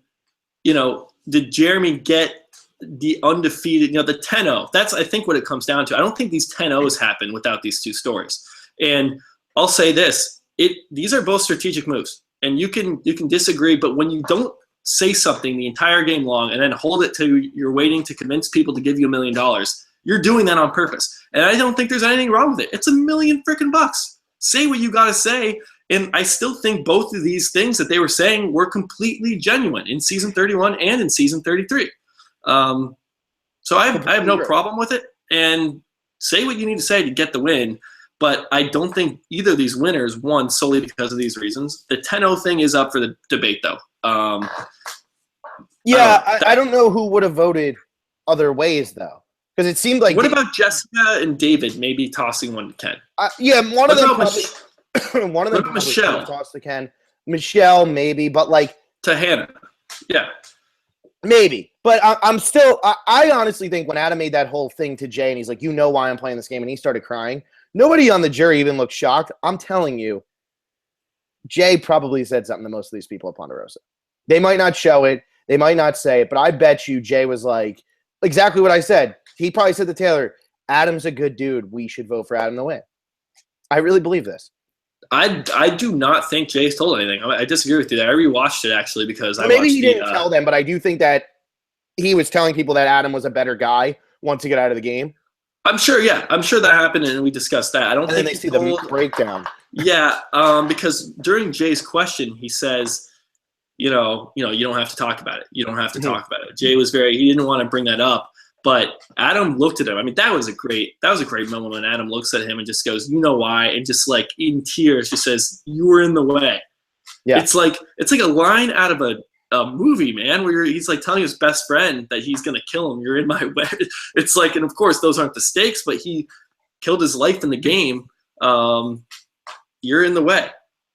did Jeremy get the undefeated, the 10-0? That's, I think, what it comes down to. I don't think these 10-0s happen without these 2 stories. And I'll say this, these are both strategic moves. And you can disagree, but when you don't say something the entire game long and then hold it to you're waiting to convince people to give you $1 million, you're doing that on purpose. And I don't think there's anything wrong with it. It's $1 million freaking bucks. Say what you got to say. And I still think both of these things that they were saying were completely genuine in season 31 and in season 33. So I have no problem with it. And say what you need to say to get the win. But I don't think either of these winners won solely because of these reasons. The 10-0 thing is up for the debate, though. I don't know who would have voted other ways, though. Because it seemed like... What about Jessica and David maybe tossing one to Ken? One of them probably... One of them Michelle tossed to Ken. Michelle, maybe, but like... To Hannah. Yeah. Maybe. But I'm still... I honestly think when Adam made that whole thing to Jay and he's like, why I'm playing this game, and he started crying, Nobody on the jury even looked shocked. I'm telling you, Jay probably said something to most of these people at Ponderosa. They might not show it. They might not say it, but I bet you Jay was like, exactly what I said. He probably said to Taylor, Adam's a good dude. We should vote for Adam to win. I really believe this. I do not think Jay's told anything. I disagree with you there. I rewatched it actually because Maybe he didn't tell them, but I do think that he was telling people that Adam was a better guy once he got out of the game. I'm sure, yeah. I'm sure that happened, and we discussed that. I don't think they see the breakdown. Yeah, because during Jay's question, he says, you don't have to talk about it. You don't have to talk about it. Jay was he didn't want to bring that up, but Adam looked at him. I mean, that was a great moment when Adam looks at him and just goes, you know why? And just like in tears, just says, you were in the way. Yeah. It's like a line out of a movie, man, where he's like telling his best friend that he's going to kill him. You're in my way. It's like, and of course those aren't the stakes, but he killed his life in the game. You're in the way.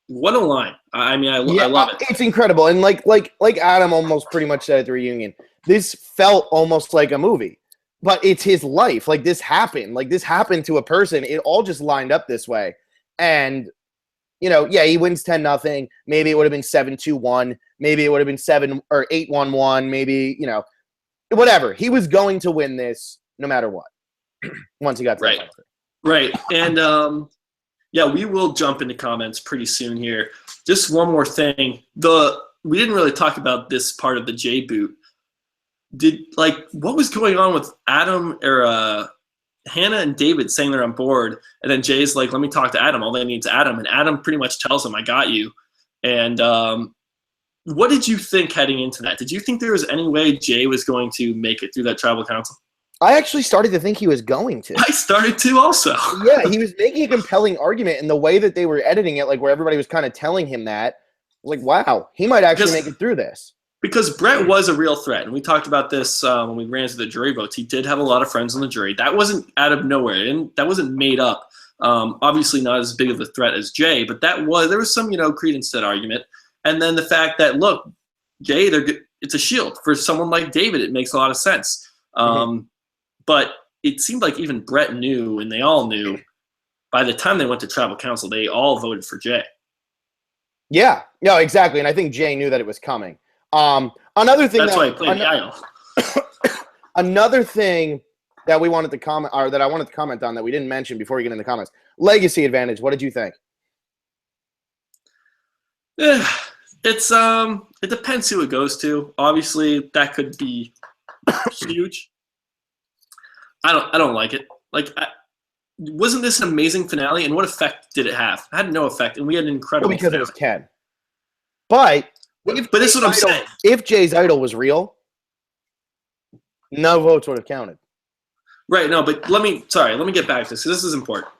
What a line. I mean, I love it. It's incredible. And like Adam almost pretty much said at the reunion, this felt almost like a movie, but it's his life. Like this happened to a person. It all just lined up this way. And he wins 10-0. Maybe it would have been 7-2-1. Maybe it would have been 7 or 8-1-1. Maybe, whatever. He was going to win this no matter what. Once he got to the right. And we will jump into comments pretty soon here. Just one more thing. We didn't really talk about this part of the Jay boot. What was going on with Adam or Hannah and David saying they're on board, and then Jay's like, let me talk to Adam. All they need is Adam. And Adam pretty much tells him, I got you. And what did you think heading into that? Did you think there was any way Jay was going to make it through that tribal council? I actually started to think he was going to. I started to also. Yeah, he was making a compelling argument, and the way that they were editing it, like where everybody was kind of telling him that, like, wow, he might actually make it through this. Because Brett was a real threat, and we talked about this when we ran through the jury votes. He did have a lot of friends on the jury. That wasn't out of nowhere, and that wasn't made up. Obviously not as big of a threat as Jay, but there was some, credence to that argument. And then the fact that, look, Jay, it's a shield. For someone like David, it makes a lot of sense. But it seemed like even Brett knew, and they all knew, by the time they went to tribal council, they all voted for Jay. Yeah, no, exactly. And I think Jay knew that it was coming. Another thing that's why he played the aisle. Another thing that we wanted to comment, or that I wanted to comment on that we didn't mention before we get into the comments, legacy advantage. What did you think? Yeah, it depends who it goes to. Obviously, that could be huge. I don't like it. Wasn't this an amazing finale? And what effect did it have? It had no effect, and we had an incredible. Well, because finale. It was Ken. But this is what I'm saying. If Jay's idol was real, no votes would have counted. Right. No, but let me get back to this, because this is important.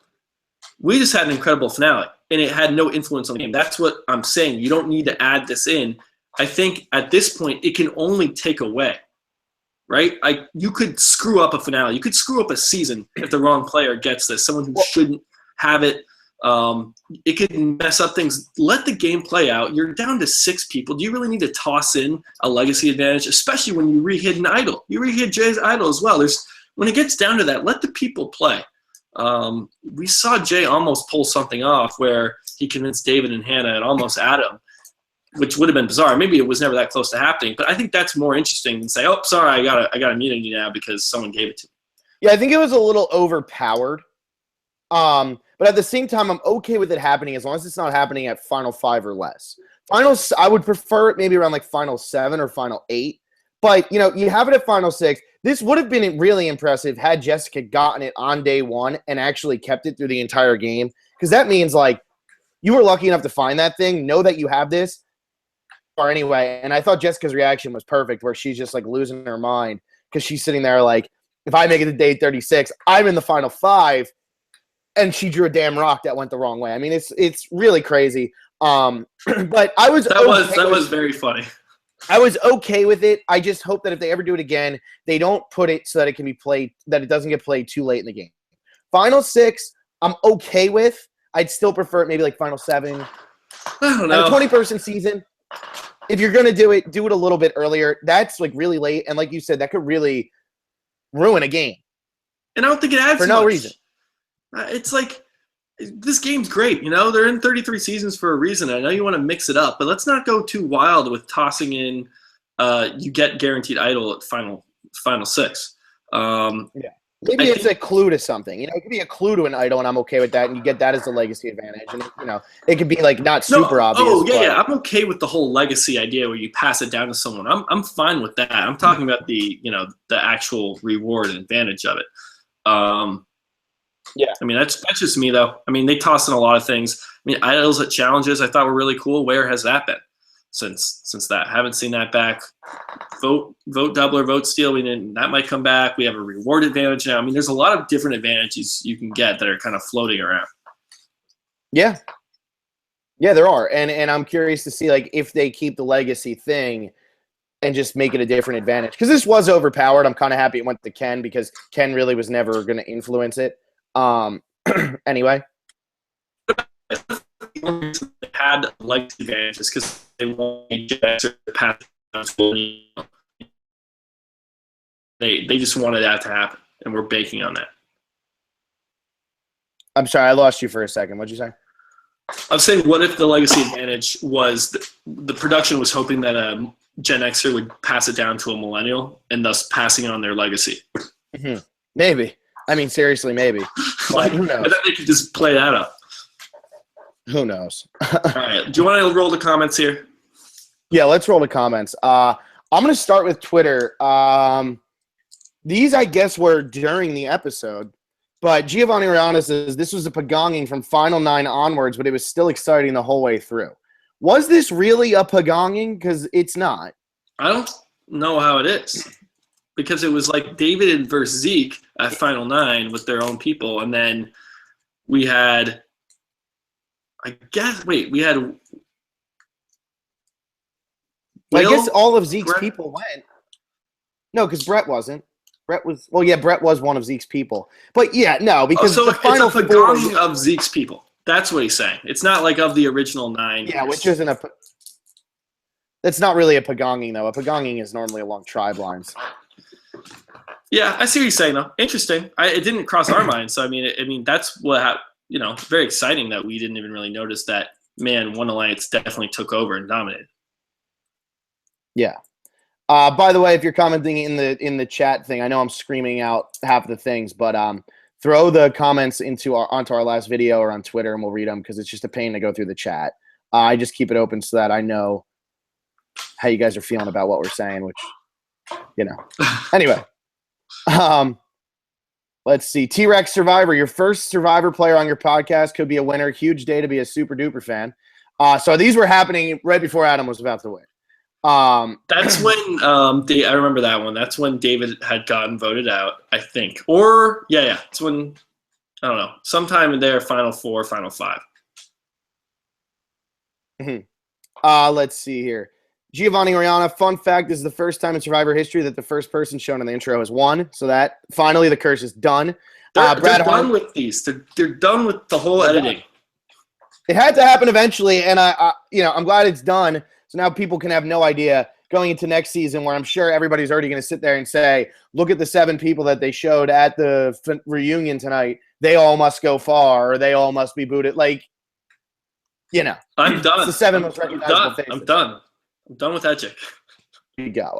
We just had an incredible finale, and it had no influence on the game. That's what I'm saying. You don't need to add this in. I think at this point, it can only take away. Right? You could screw up a finale. You could screw up a season if the wrong player gets this. Someone who shouldn't have it. It could mess up things. Let the game play out. You're down to 6 people. Do you really need to toss in a legacy advantage, especially when you re-hit an idol? You re-hit Jay's idol as well. When it gets down to that, let the people play. We saw Jay almost pull something off where he convinced David and Hannah and almost Adam, which would have been bizarre. Maybe it was never that close to happening, but I think that's more interesting than say, "Oh, sorry, I got immunity now because someone gave it to me." Yeah, I think it was a little overpowered. But at the same time, I'm okay with it happening as long as it's not happening at Final 5 or less. Finals, I would prefer it maybe around Final 7 or Final 8. But, you have it at Final 6. This would have been really impressive had Jessica gotten it on day 1 and actually kept it through the entire game. Because that means, you were lucky enough to find that thing, know that you have this. Or anyway, and I thought Jessica's reaction was perfect, where she's just, losing her mind. Because she's sitting there if I make it to day 36, I'm in the Final 5. And she drew a damn rock that went the wrong way. I mean, it's really crazy. But I was that was very funny. I was okay with it. I just hope that if they ever do it again, they don't put it so that it can be played, that it doesn't get played too late in the game. Final 6, I'm okay with. I'd still prefer it maybe Final 7. I don't know. And a 20-person season. If you're gonna do it a little bit earlier. That's really late, and like you said, that could really ruin a game. And I don't think it adds for no reason. It's like this game's great. You know, they're in 33 seasons for a reason. I know you want to mix it up, but let's not go too wild with tossing in. You get guaranteed idol at final six. Yeah. Maybe it's a clue to something. You know, it could be a clue to an idol, and I'm okay with that. And you get that as a legacy advantage. And you know, it could be like not super obvious. Oh yeah, I'm okay with the whole legacy idea where you pass it down to someone. I'm fine with that. I'm talking about the actual reward and advantage of it. Yeah, I mean that's just me though. I mean they toss in a lot of things. I mean idols at challenges I thought were really cool. Where has that been since that? Haven't seen that back. Vote double or vote steal. That might come back. We have a reward advantage now. I mean there's a lot of different advantages you can get that are kind of floating around. Yeah, there are, and I'm curious to see like if they keep the legacy thing and just make it a different advantage because this was overpowered. I'm kind of happy it went to Ken because Ken really was never going to influence it. Anyway, had legacy advantages because they wanted to pass. They just wanted that to happen, and we're banking on that. I'm sorry, I lost you for a second. What'd you say? I'm saying, what if the legacy advantage was the production was hoping that a Gen Xer would pass it down to a millennial and thus passing on their legacy? Mm-hmm. Maybe. I mean, seriously, maybe. Like, who knows? I thought they could just play that up. Who knows? All right. Do you want to roll the comments here? Yeah, let's roll the comments. I'm going to start with Twitter. These, I guess, were during the episode. But Giovanni Rihanna says, this was a pagonging from Final 9 onwards, but it was still exciting the whole way through. Was this really a pagonging? Because it's not. I don't know how it is. Because it was like David versus Zeke at Final 9 with their own people. And then we had, we had Will, I guess all of Zeke's Brett? people went. No, because Brett wasn't. Brett was one of Zeke's people. But yeah, no, because so the final it's a pagonging of Zeke's people. That's what he's saying. It's not like of the original 9. Yeah, which isn't a. That's not really a pagonging though. A pagonging is normally along tribe lines. Yeah, I see what you're saying though. Interesting. It didn't cross our minds. So I mean, that's what very exciting that we didn't even really notice that. Man, One Alliance definitely took over and dominated. Yeah. By the way, if you're commenting in the chat thing, I know I'm screaming out half of the things, but throw the comments onto our last video or on Twitter, and we'll read them because it's just a pain to go through the chat. I just keep it open so that I know how you guys are feeling about what we're saying, which Anyway, let's see. T-Rex Survivor, your first Survivor player on your podcast could be a winner. Huge day to be a super duper fan. So these were happening right before Adam was about to win. That's when I remember that one. That's when David had gotten voted out, I think. Or yeah. It's when I don't know, sometime in there, Final 4, Final 5. Mm-hmm. Let's see here. Giovanni Rihanna, fun fact, this is the first time in Survivor history that the first person shown in the intro has won. So that finally the curse is done. They're done with these. They're done with the whole editing. It had to happen eventually, and I'm glad it's done. So now people can have no idea going into next season, where I'm sure everybody's already going to sit there and say, "Look at the 7 people that they showed at the reunion tonight. They all must go far, or they all must be booted." Like, I'm done. It's the 7 most recognizable faces. I'm done. I'm done with that chick. There you go.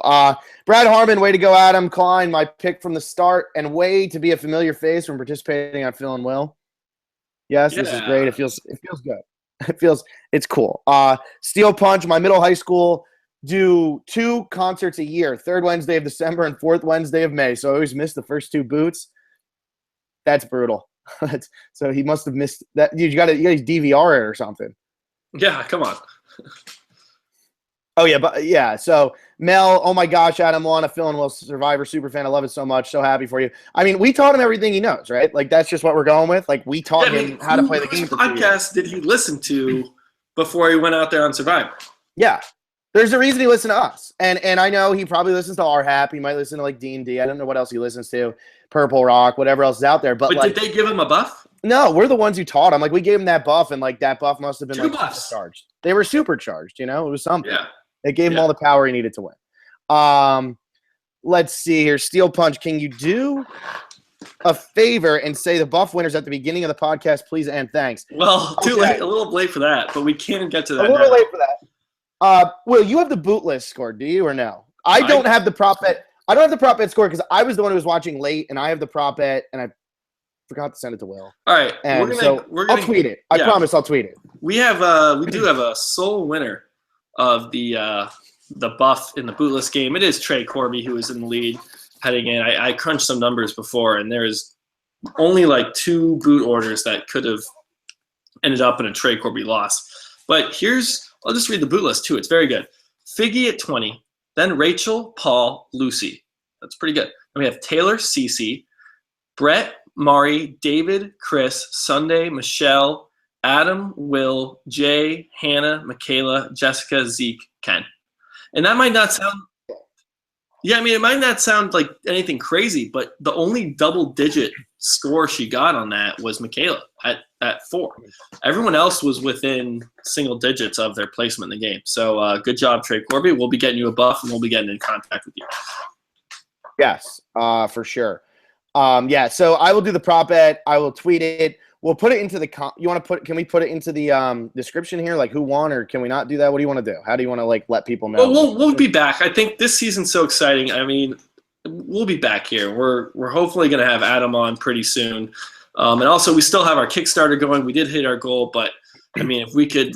Brad Harmon, way to go, Adam Klein. My pick from the start, and way to be a familiar face from participating on Phil and Will. Yes, This is great. It feels good. It's cool. Steel Punch, my middle high school do 2 concerts a year, 3rd Wednesday of December and 4th Wednesday of May. So I always miss the first 2 boots. That's brutal. So he must have missed that. Dude, you got to DVR it or something. Yeah, come on. Oh, yeah, but yeah. So Mel, oh my gosh, Adam Lana, Phil and Will Survivor super fan. I love it so much. So happy for you. I mean, we taught him everything he knows, right? Like that's just what we're going with. Like we taught him how to play the game. What podcast did he listen to before he went out there on Survivor? Yeah, there's a reason he listened to us, and I know he probably listens to RHAP. He might listen to like D&D. I don't know what else he listens to, Purple Rock, whatever else is out there. But like, did they give him a buff? No, we're the ones who taught him. Like we gave him that buff, and like that buff must have been 2 buffs. Supercharged. They were supercharged. It was something. Yeah. It gave him all the power he needed to win. Let's see here. Steel Punch. Can you do a favor and say the buff winners at the beginning of the podcast, please and thanks? Well, too Okay. late. A little late for that, but we can get to that A little now. late for that. Will, you have the boot list scored, do you or no? I don't have the prop bet. I don't have the prop bet score because I was the one who was watching late, and I have the prop bet, and I forgot to send it to Will. All right, And I'll tweet it. I promise I'll tweet it. We do have a sole winner of the buff in the bootless game. It is Trey Corby who is in the lead heading in. I crunched some numbers before, and there's only like 2 boot orders that could have ended up in a Trey Corby loss. But I'll just read the boot list too. It's very good. Figgy at 20, then Rachel, Paul, Lucy. That's pretty good. Then we have Taylor, Cece, Brett, Mari, David, Chris, Sunday, Michelle, Adam, Will, Jay, Hannah, Michaela, Jessica, Zeke, Ken. And that might not sound – yeah, I mean, it might not sound like anything crazy, but the only double-digit score she got on that was Michaela at 4. Everyone else was within single digits of their placement in the game. So good job, Trey Corby. We'll be getting you a buff, and we'll be getting in contact with you. Yes, for sure. So I will do the prop bet. I will tweet it. We'll put it into the can we put it into the description here, like who won, or can we not do that? What do you want to do? How do you want to like let people know? Well, we'll be back. I think this season's so exciting. I mean, we'll be back here. We're hopefully going to have Adam on pretty soon. And also we still have our Kickstarter going. We did hit our goal, but I mean, if we get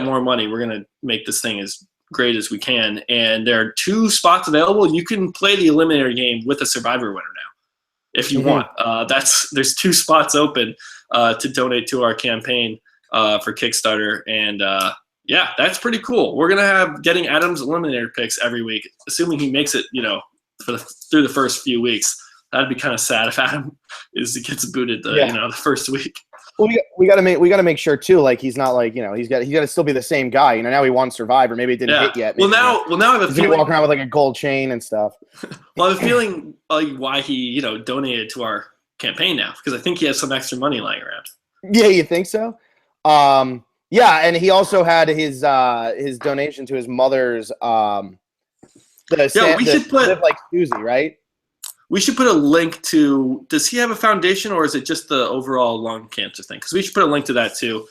more money, we're going to make this thing as great as we can. And there are 2 spots available. You can play the Eliminator game with a Survivor winner now, if you want. There's 2 spots open to donate to our campaign for Kickstarter. And that's pretty cool. We're going to have getting Adam's Eliminator picks every week, assuming he makes it, through the first few weeks. That'd be kind of sad if Adam gets booted the first week. Well, we got to make sure too. Like he's not like he's got to still be the same guy. Now he won Survivor. Maybe it didn't hit yet. Maybe now I have a feeling walking around with like a gold chain and stuff. Well, I have a feeling like why he donated to our campaign now, because I think he has some extra money lying around. Yeah, you think so? And he also had his donation to his mother's. We should put Live Like Susie, right? We should put a link to – does he have a foundation, or is it just the overall lung cancer thing? Because we should put a link to that too.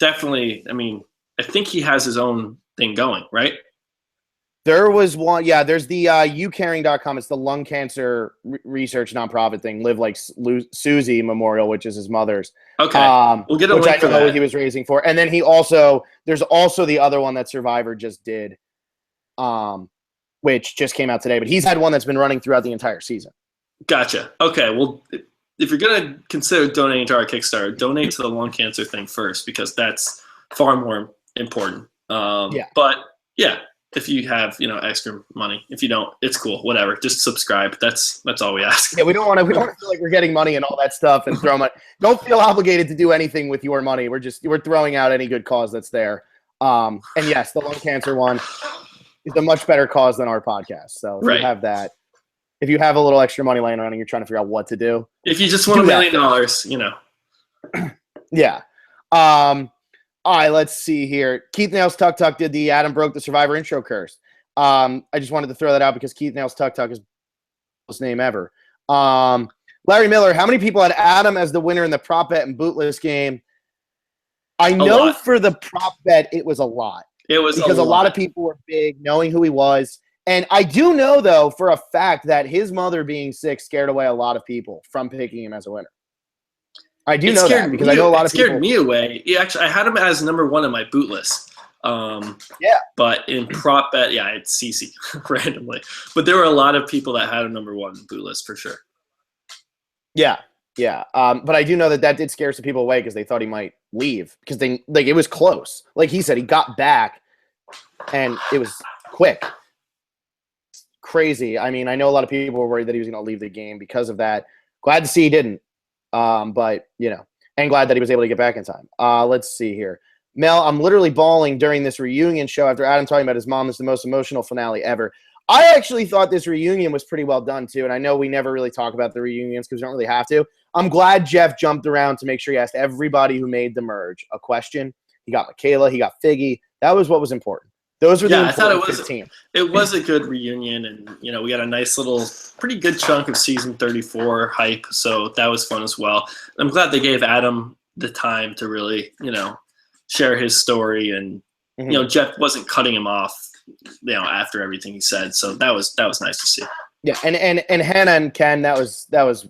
Definitely, I mean, I think he has his own thing going, right? There was one – yeah, there's the youcaring.com. It's the lung cancer research nonprofit thing, Live Like Susie Memorial, which is his mother's. Okay. We'll get a link for that. Which I know he was raising for. And then there's also the other one that Survivor just did. Which just came out today, but he's had one that's been running throughout the entire season. Gotcha. Okay, well, if you're going to consider donating to our Kickstarter, donate to the lung cancer thing first, because that's far more important. But, if you have, extra money. If you don't, it's cool. Whatever. Just subscribe. That's all we ask. Yeah, we don't want to feel like we're getting money and all that stuff and throw money. Don't feel obligated to do anything with your money. We're throwing out any good cause that's there. And yes, the lung cancer one is a much better cause than our podcast. So if you have that, if you have a little extra money laying around and you're trying to figure out what to do. If you just want $1 million, Yeah. All right, let's see here. Keith Nails Tuck Tuck did the Adam broke the Survivor intro curse. I just wanted to throw that out because Keith Nails Tuck Tuck is the best name ever. Larry Miller, how many people had Adam as the winner in the prop bet and bootless game? I know for the prop bet, it was a lot. It was because a lot of people were big, knowing who he was. And I do know, though, for a fact that his mother being sick scared away a lot of people from picking him as a winner. I do know that because I know a lot of people. It scared me away. I had him as number 1 in my boot list. But in prop bet, it's CC randomly. But there were a lot of people that had him number 1 in the boot list for sure. Yeah. But I do know that did scare some people away because they thought he might leave because it was close. Like he said, he got back and it was quick. Crazy. I mean, I know a lot of people were worried that he was going to leave the game because of that. Glad to see he didn't. But and glad that he was able to get back in time. Let's see here. Mel, I'm literally bawling during this reunion show after Adam talking about his mom is the most emotional finale ever. I actually thought this reunion was pretty well done, too, and I know we never really talk about the reunions because we don't really have to. I'm glad Jeff jumped around to make sure he asked everybody who made the merge a question. He got Michaela. He got Figgy. That was what was important. Those were the I thought important 15. it was a good reunion, and we got a nice little, pretty good chunk of season 34 hype, so that was fun as well. I'm glad they gave Adam the time to really, share his story, and Jeff wasn't cutting him off, after everything he said, so that was nice to see. Yeah, and Hannah and Ken, that was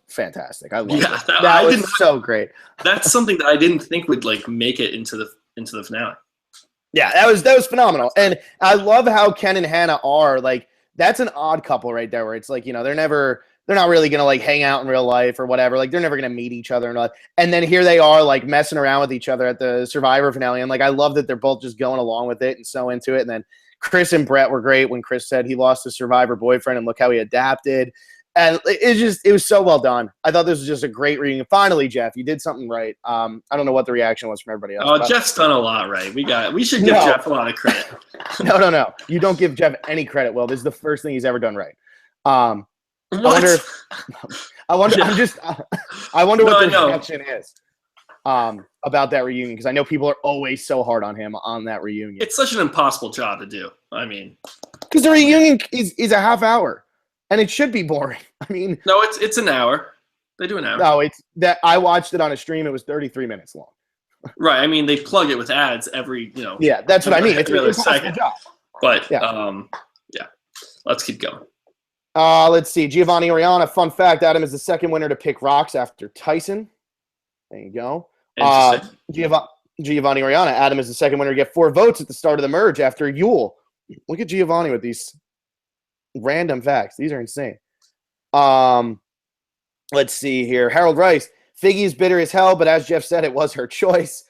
fantastic. I love it. That was so great. That's something that I didn't think would make it into the finale. Yeah, that was phenomenal. And I love how Ken and Hannah are that's an odd couple right there, where it's they're not really gonna hang out in real life or whatever. They're never gonna meet each other and then here they are messing around with each other at the Survivor finale. And I love that they're both just going along with it and so into it. And then Chris and Brett were great when Chris said he lost his Survivor boyfriend and look how he adapted. And it was so well done. I thought this was just a great reunion. Finally, Jeff, you did something right. I don't know what the reaction was from everybody else. Oh, Jeff's done a lot right. We should give Jeff a lot of credit. No. You don't give Jeff any credit, Will. This is the first thing he's ever done right. What? I wonder what the reaction is about that reunion, because I know people are always so hard on him on that reunion. It's such an impossible job to do. I mean, because the reunion is a half hour. And it should be boring. I mean, no, it's an hour. They do an hour. No, it's that I watched it on a stream. It was 33 minutes long. Right. I mean, they plug it with ads every, Yeah, that's what I mean. It's a second. job. But yeah. Let's keep going. Let's see. Giovanni Oriana. Fun fact: Adam is the second winner to pick rocks after Tyson. There you go. Giovanni Oriana. Adam is the second winner to get 4 votes at the start of the merge after Yule. Look at Giovanni with these random facts. These are insane. Let's see here. Harold Rice. Figgy's bitter as hell, but as Jeff said, it was her choice.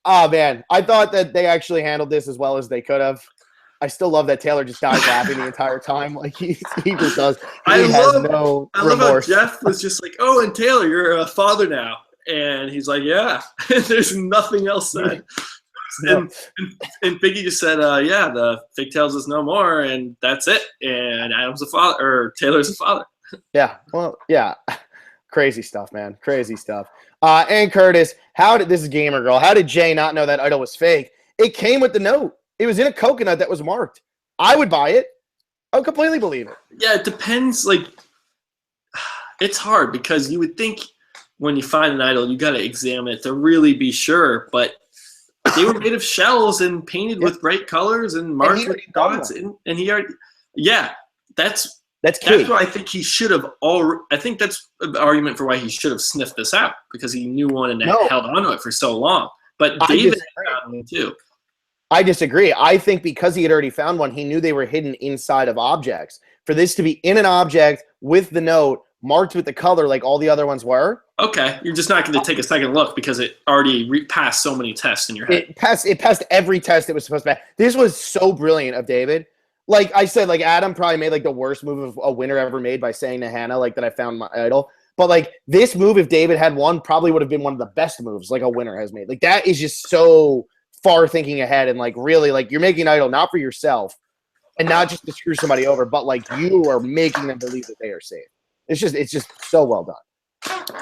Oh, man. I thought that they actually handled this as well as they could have. I still love that Taylor just dies laughing the entire time. He just does. I love how Jeff was just oh, and Taylor, you're a father now. And he's like, yeah. There's nothing else said. And Biggie just said, yeah, the Figtails is no more, and that's it. And Adam's a father, or Taylor's a father. Yeah, well, yeah. Crazy stuff, man. Crazy stuff. And Curtis, this is Gamer Girl. How did Jay not know that idol was fake? It came with the note. It was in a coconut that was marked. I would buy it. I would completely believe it. Yeah, it depends. It's hard because you would think when you find an idol, you got to examine it to really be sure, but they were made of shells and painted with bright colors and marked with dots. And he already, that's key. That's why I think he should have I think that's an argument for why he should have sniffed this out, because he knew one and held on to it for so long. But David found one too. I disagree. I think because he had already found one, he knew they were hidden inside of objects. For this to be in an object with the note marked with the color like all the other ones were. Okay, you're just not going to take a second look because it already passed so many tests in your head. It passed every test it was supposed to pass. This was so brilliant of David. Like I said, Adam probably made the worst move of a winner ever made by saying to Hannah that I found my idol. But this move, if David had won, probably would have been one of the best moves a winner has made. That is just so far thinking ahead and really you're making an idol not for yourself and not just to screw somebody over, but you are making them believe that they are safe. It's just so well done.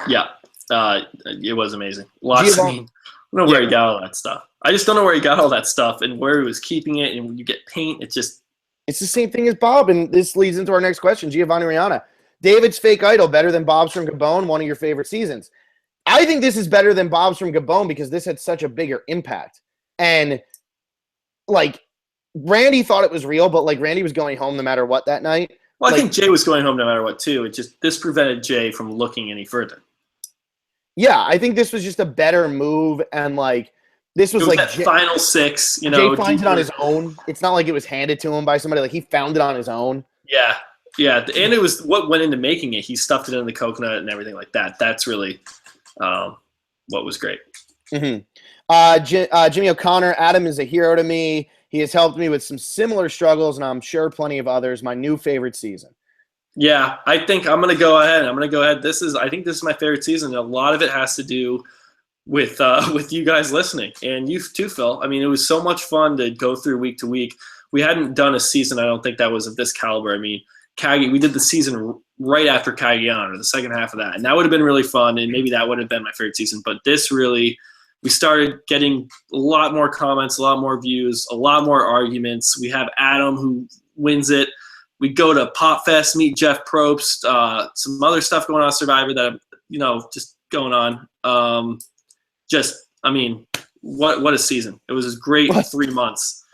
Yeah, it was amazing. I don't know where he got all that stuff. I just don't know where he got all that stuff and where he was keeping it. And when you get paint, it's the same thing as Bob. And this leads into our next question. Giovanni Rihanna. David's fake idol better than Bob's from Gabon, one of your favorite seasons. I think this is better than Bob's from Gabon because this had such a bigger impact. And Randy thought it was real, but Randy was going home no matter what that night. Well, I think Jay was going home no matter what too. This prevented Jay from looking any further. Yeah, I think this was just a better move, and this was that final 6. Jay finds it on his own. It's not like it was handed to him by somebody. He found it on his own. Yeah, and it was what went into making it. He stuffed it in the coconut and everything like that. That's really what was great. Mm-hmm. Jimmy O'Connor, Adam is a hero to me. He has helped me with some similar struggles, and I'm sure plenty of others. My new favorite season. Yeah, I think I'm going to go ahead. I think this is my favorite season. A lot of it has to do with you guys listening, and you too, Phil. I mean, it was so much fun to go through week to week. We hadn't done a season, I don't think, that was of this caliber. I mean, we did the season right after Cagayan, or the second half of that, and that would have been really fun, and maybe that would have been my favorite season. But this really we started getting a lot more comments, a lot more views, a lot more arguments. We have Adam who wins it. We go to Pop Fest, meet Jeff Probst, some other stuff going on Survivor that, just going on. What a season. It was a great 3 months.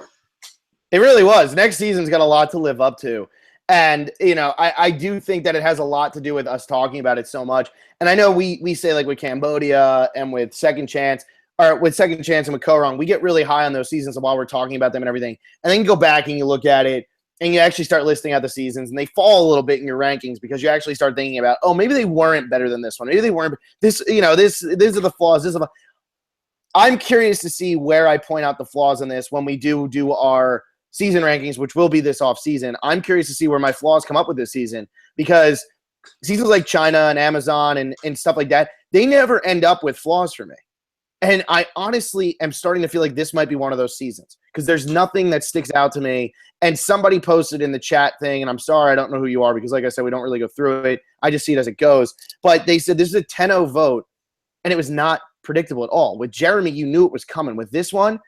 It really was. Next season's got a lot to live up to. And, I do think that it has a lot to do with us talking about it so much. And I know we say, like, with Cambodia and with Second Chance and with Korong, we get really high on those seasons while we're talking about them and everything. And then you go back and you look at it and you actually start listing out the seasons, and they fall a little bit in your rankings because you actually start thinking about, oh, maybe they weren't better than this one. Maybe they weren't. These are the flaws. I'm curious to see where I point out the flaws in this when we do our season rankings, which will be this off season. I'm curious to see where my flaws come up with this season, because seasons like China and Amazon and stuff like that, they never end up with flaws for me. And I honestly am starting to feel like this might be one of those seasons, because there's nothing that sticks out to me. And somebody posted in the chat thing, and I'm sorry, I don't know who you are, because like I said, we don't really go through it. I just see it as it goes. But they said this is a 10-0 vote, and it was not predictable at all. With Jeremy, you knew it was coming. With this one,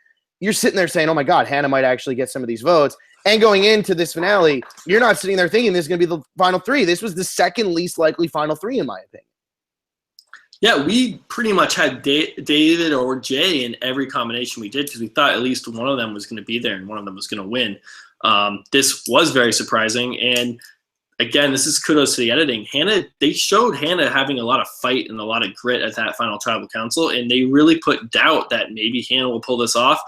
you're sitting there saying, oh my God, Hannah might actually get some of these votes. And going into this finale, you're not sitting there thinking this is going to be the final three. This was the second least likely final three, in my opinion. Yeah, we pretty much had David or Jay in every combination we did, because we thought at least one of them was going to be there and one of them was going to win. This was very surprising. And again, this is kudos to the editing. They showed Hannah having a lot of fight and a lot of grit at that final tribal council, and they really put doubt that maybe Hannah will pull this off.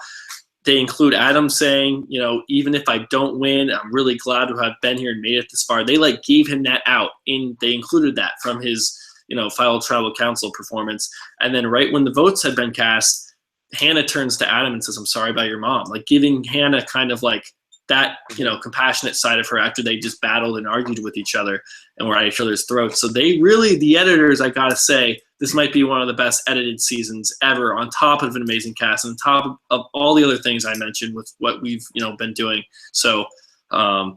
They include Adam saying, even if I don't win, I'm really glad to have been here and made it this far. They gave him that out, and they included that from his final tribal council performance. And then right when the votes had been cast, Hannah turns to Adam and says, I'm sorry about your mom, giving Hannah kind of that, compassionate side of her after they just battled and argued with each other and were at each other's throats. So the editors, I gotta say, this might be one of the best edited seasons ever, on top of an amazing cast and on top of all the other things I mentioned with what we've, been doing. So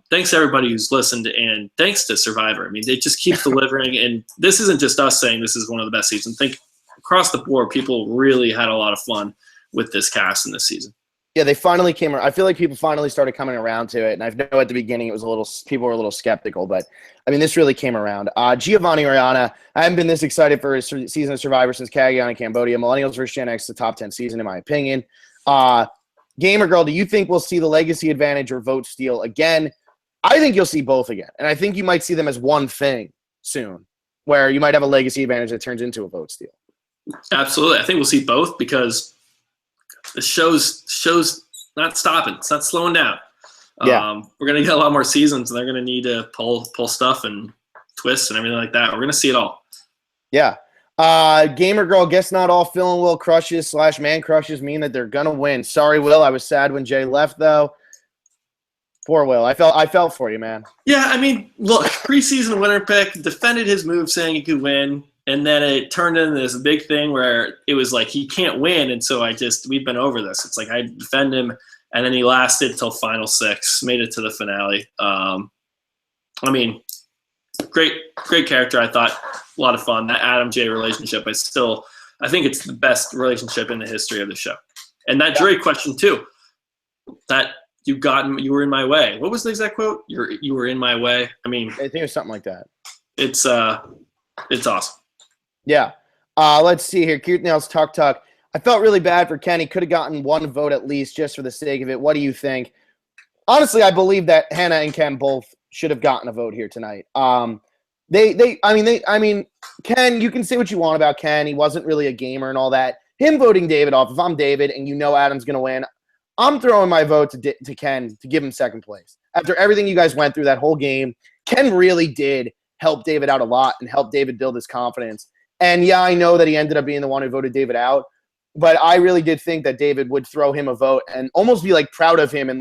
thanks to everybody who's listened, and thanks to Survivor. I mean, they just keep delivering, and this isn't just us saying this is one of the best seasons. I think across the board, people really had a lot of fun with this cast in this season. Yeah, they finally came around. I feel like people finally started coming around to it, and I know at the beginning it was people were a little skeptical, but I mean, this really came around. Giovanni Oriana, I haven't been this excited for his season of Survivor since Cagayan and Cambodia. Millennials vs. Gen X, the top 10 season, in my opinion. Gamer Girl, do you think we'll see the legacy advantage or vote steal again? I think you'll see both again, and I think you might see them as one thing soon, where you might have a legacy advantage that turns into a vote steal. Absolutely. I think we'll see both, because the show's not stopping. It's not slowing down. Yeah. We're going to get a lot more seasons, and they're going to need to pull stuff and twists and everything like that. We're going to see it all. Yeah. Gamer Girl, guess not all Phil and Will crushes / man crushes mean that they're going to win. Sorry, Will. I was sad when Jay left, though. Poor Will. I felt for you, man. Yeah, I mean, look, preseason winner pick, defended his move saying he could win. And then it turned into this big thing where it was he can't win. And so we've been over this. It's I defend him, and then he lasted till final 6, made it to the finale. I mean, great character. I thought a lot of fun. That Adam J relationship, I think it's the best relationship in the history of the show. And that jury question too, that you were in my way. What was the exact quote? You were in my way. I mean, I think it was something like that. It's awesome. Yeah. Let's see here. Cute Nails Tuck. I felt really bad for Kenny. Could have gotten one vote at least just for the sake of it. What do you think? Honestly, I believe that Hannah and Ken both should have gotten a vote here tonight. I mean, Ken, you can say what you want about Ken. He wasn't really a gamer and all that. Him voting David off, if I'm David and Adam's going to win, I'm throwing my vote to Ken to give him second place. After everything you guys went through that whole game, Ken really did help David out a lot and help David build his confidence. And yeah, I know that he ended up being the one who voted David out, but I really did think that David would throw him a vote and almost be proud of him in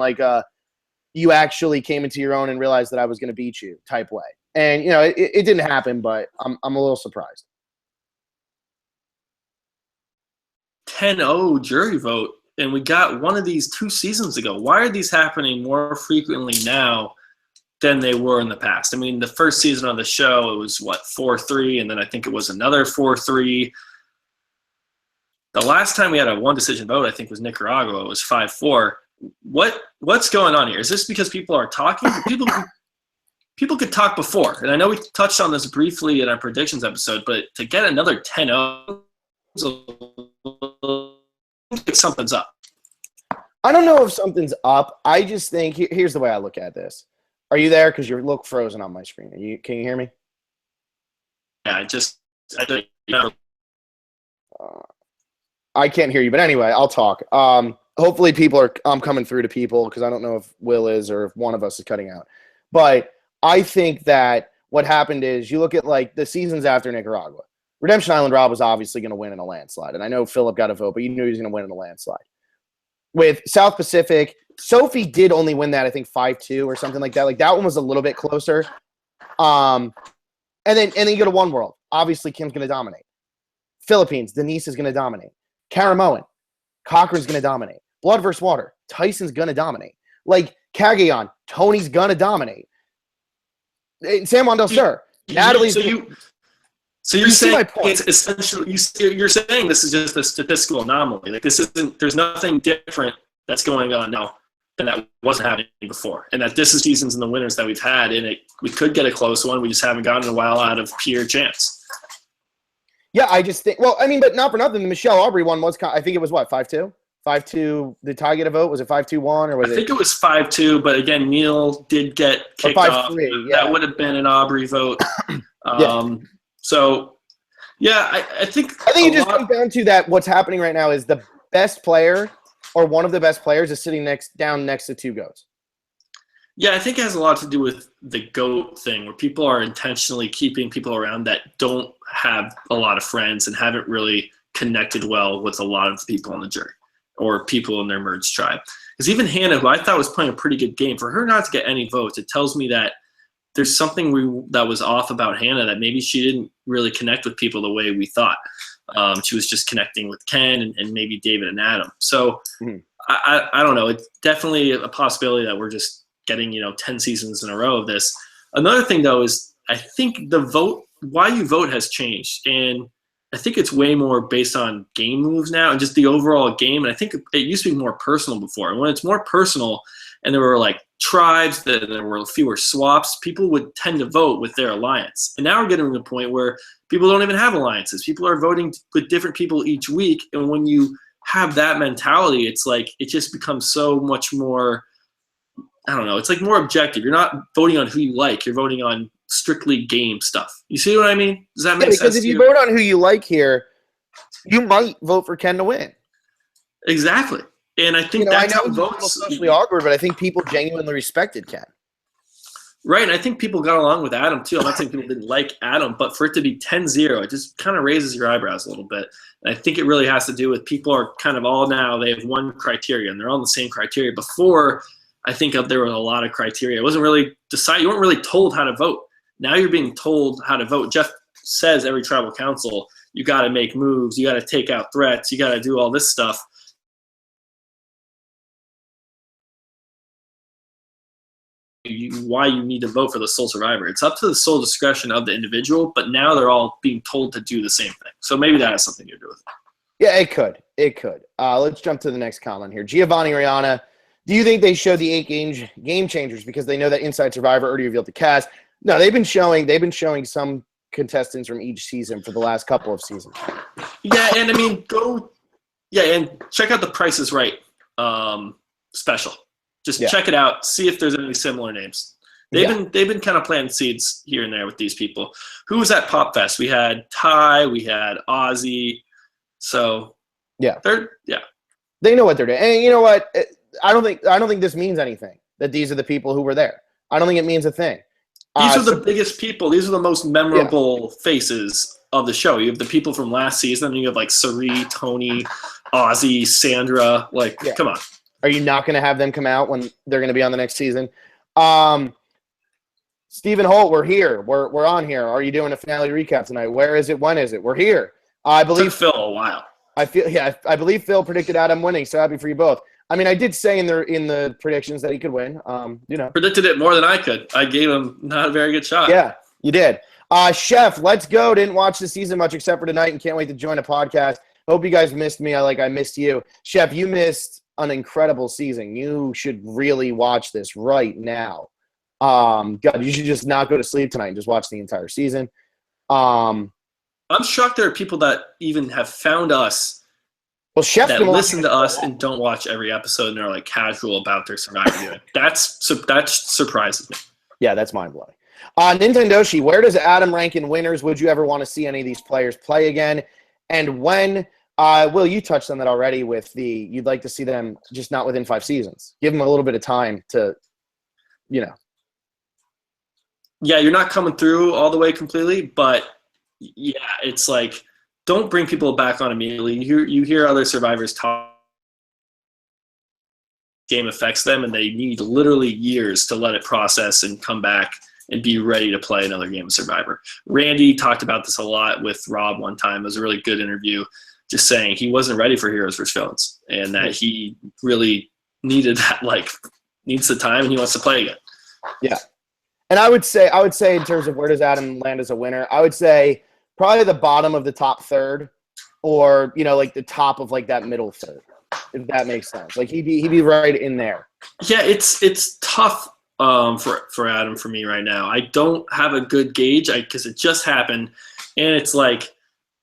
you actually came into your own and realized that I was going to beat you type way. And it didn't happen, but I'm a little surprised. 10-0 jury vote, and we got one of these 2 seasons ago. Why are these happening more frequently now than they were in the past? I mean, the first season of the show, it was 4-3, and then I think it was another 4-3. The last time we had a one decision vote, I think, was Nicaragua. It was 5-4. What's going on here? Is this because people are talking? People could talk before, and I know we touched on this briefly in our predictions episode, but to get another 10-0, something's up. I don't know if something's up. I just think here's the way I look at this. Are you there? Because you look frozen on my screen. Can you hear me? Yeah, I don't know. I can't hear you, but anyway, I'll talk. Hopefully I'm coming through to people because I don't know if Will is or if one of us is cutting out. But I think that what happened is you look at like the seasons after Nicaragua. Redemption Island Rob was obviously going to win in a landslide. And I know Philip got a vote, but you knew he was going to win in a landslide. With South Pacific, Sophie did only win that, I think, 5-2 or something like that. Like that one was a little bit closer. And then you go to One World. Obviously, Kim's going to dominate. Philippines, Denise is going to dominate. Karamoan, Cochrane's going to dominate. Blood vs. Water, Tyson's going to dominate. Like Cagayan, Tony's going to dominate. San Juan del Sur, Natalie's. So you're saying it's essentially you're saying this is just a statistical anomaly. Like this isn't. There's nothing different that's going on now than that wasn't happening before, and that this is seasons and the winners that we've had, and we could get a close one. We just haven't gotten a while out of pure chance. Yeah, I just think. Well, I mean, but not for nothing. The Michelle Aubrey one was. I think it was what 5-2. 5-2. Did Ty get a vote? Was it 5-2-1 or was it? I think it was 5-2, but again, Neil did get kicked off. Yeah. That would have been an Aubrey vote. So, yeah, I think it just comes down to that. What's happening right now is the best player or one of the best players is sitting down next to two goats. Yeah, I think it has a lot to do with the GOAT thing, where people are intentionally keeping people around that don't have a lot of friends and haven't really connected well with a lot of the people on the jury or people in their merged tribe. Because even Hannah, who I thought was playing a pretty good game, for her not to get any votes, it tells me that there's something that was off about Hannah, that maybe she didn't really connect with people the way we thought. She was just connecting with Ken and maybe David and Adam. So I don't know. It's definitely a possibility that we're just getting 10 seasons in a row of this. Another thing, though, is I think the vote, why you vote, has changed. And I think it's way more based on game moves now and just the overall game. And I think it used to be more personal before. And when it's more personal and there were like tribes, that there were fewer swaps, people would tend to vote with their alliance. And now we're getting to the point where people don't even have alliances. People are voting with different people each week. And when you have that mentality, it's like it just becomes so much more, I don't know, it's like more objective. You're not voting on who you like. You're voting on strictly game stuff. You see what I mean? Does that make sense? Because if you vote on who you like here, you might vote for Ken to win. Exactly. And I think that's how votes. Socially awkward, but I think people genuinely respected Ken. Right, and I think people got along with Adam too. I'm not saying people didn't like Adam, but for it to be 10-0, it just kind of raises your eyebrows a little bit. And I think it really has to do with people are kind of all now, they have one criteria, and they're all the same criteria. Before, I think there was a lot of criteria. It wasn't really decided. You weren't really told how to vote. Now you're being told how to vote. Jeff says every tribal council, you got to make moves, you got to take out threats, you got to do all this stuff. Why you need to vote for the sole survivor. It's up to the sole discretion of the individual, but now they're all being told to do the same thing. So maybe that has something to do with it. Yeah, it could. It could. Let's jump to the next comment here. Giovanni Rihanna, do you think they show the 8 game changers because they know that Inside Survivor already revealed the cast? No, they've been showing some contestants from each season for the last couple of seasons. Yeah, and I mean, and check out the Price is Right special. Just check it out. See if there's any similar names. They've been kind of planting seeds here and there with these people. Who was at Pop Fest? We had Ty, we had Ozzy. So they know what they're doing. And you know what? I don't think this means anything that these are the people who were there. I don't think it means a thing. These are the biggest people. These are the most memorable faces of the show. You have the people from last season. You have like Sari, Tony, Ozzy, Sandra. Like, come on. Are you not going to have them come out when they're going to be on the next season? Stephen Holt, we're here. We're on here. Are you doing a finale recap tonight? Where is it? When is it? We're here. I believe it took Phil a while. I believe Phil predicted Adam winning. So happy for you both. I mean, I did say in the predictions that he could win. Predicted it more than I could. I gave him not a very good shot. Yeah, you did. Chef, let's go. Didn't watch the season much except for tonight and can't wait to join a podcast. Hope you guys missed me. I missed you. Chef, you missed an incredible season. You should really watch this right now. God, you should just not go to sleep tonight and just watch the entire season. I'm shocked there are people that even have found us Well, Chef's that been listen to us watching and don't watch every episode and are like casual about their Survivor viewing. That surprises me. Yeah, that's mind-blowing. Nintendoshi, where does Adam rank in winners? Would you ever want to see any of these players play again? And when, Will, you touched on that already with you'd like to see them just not within 5 seasons. Give them a little bit of time to, Yeah, you're not coming through all the way completely, but yeah, it's like, don't bring people back on immediately. You hear other survivors talk. Game affects them, and they need literally years to let it process and come back and be ready to play another game of Survivor. Randy talked about this a lot with Rob one time. It was a really good interview, just saying he wasn't ready for Heroes vs. Villains and that he really needed that, needs the time, and he wants to play again. Yeah. And I would say in terms of where does Adam land as a winner, I would say probably the bottom of the top third, or the top of that middle third, if that makes sense. He'd be right in there. Yeah, it's tough for Adam for me right now. I don't have a good gauge because it just happened, and it's like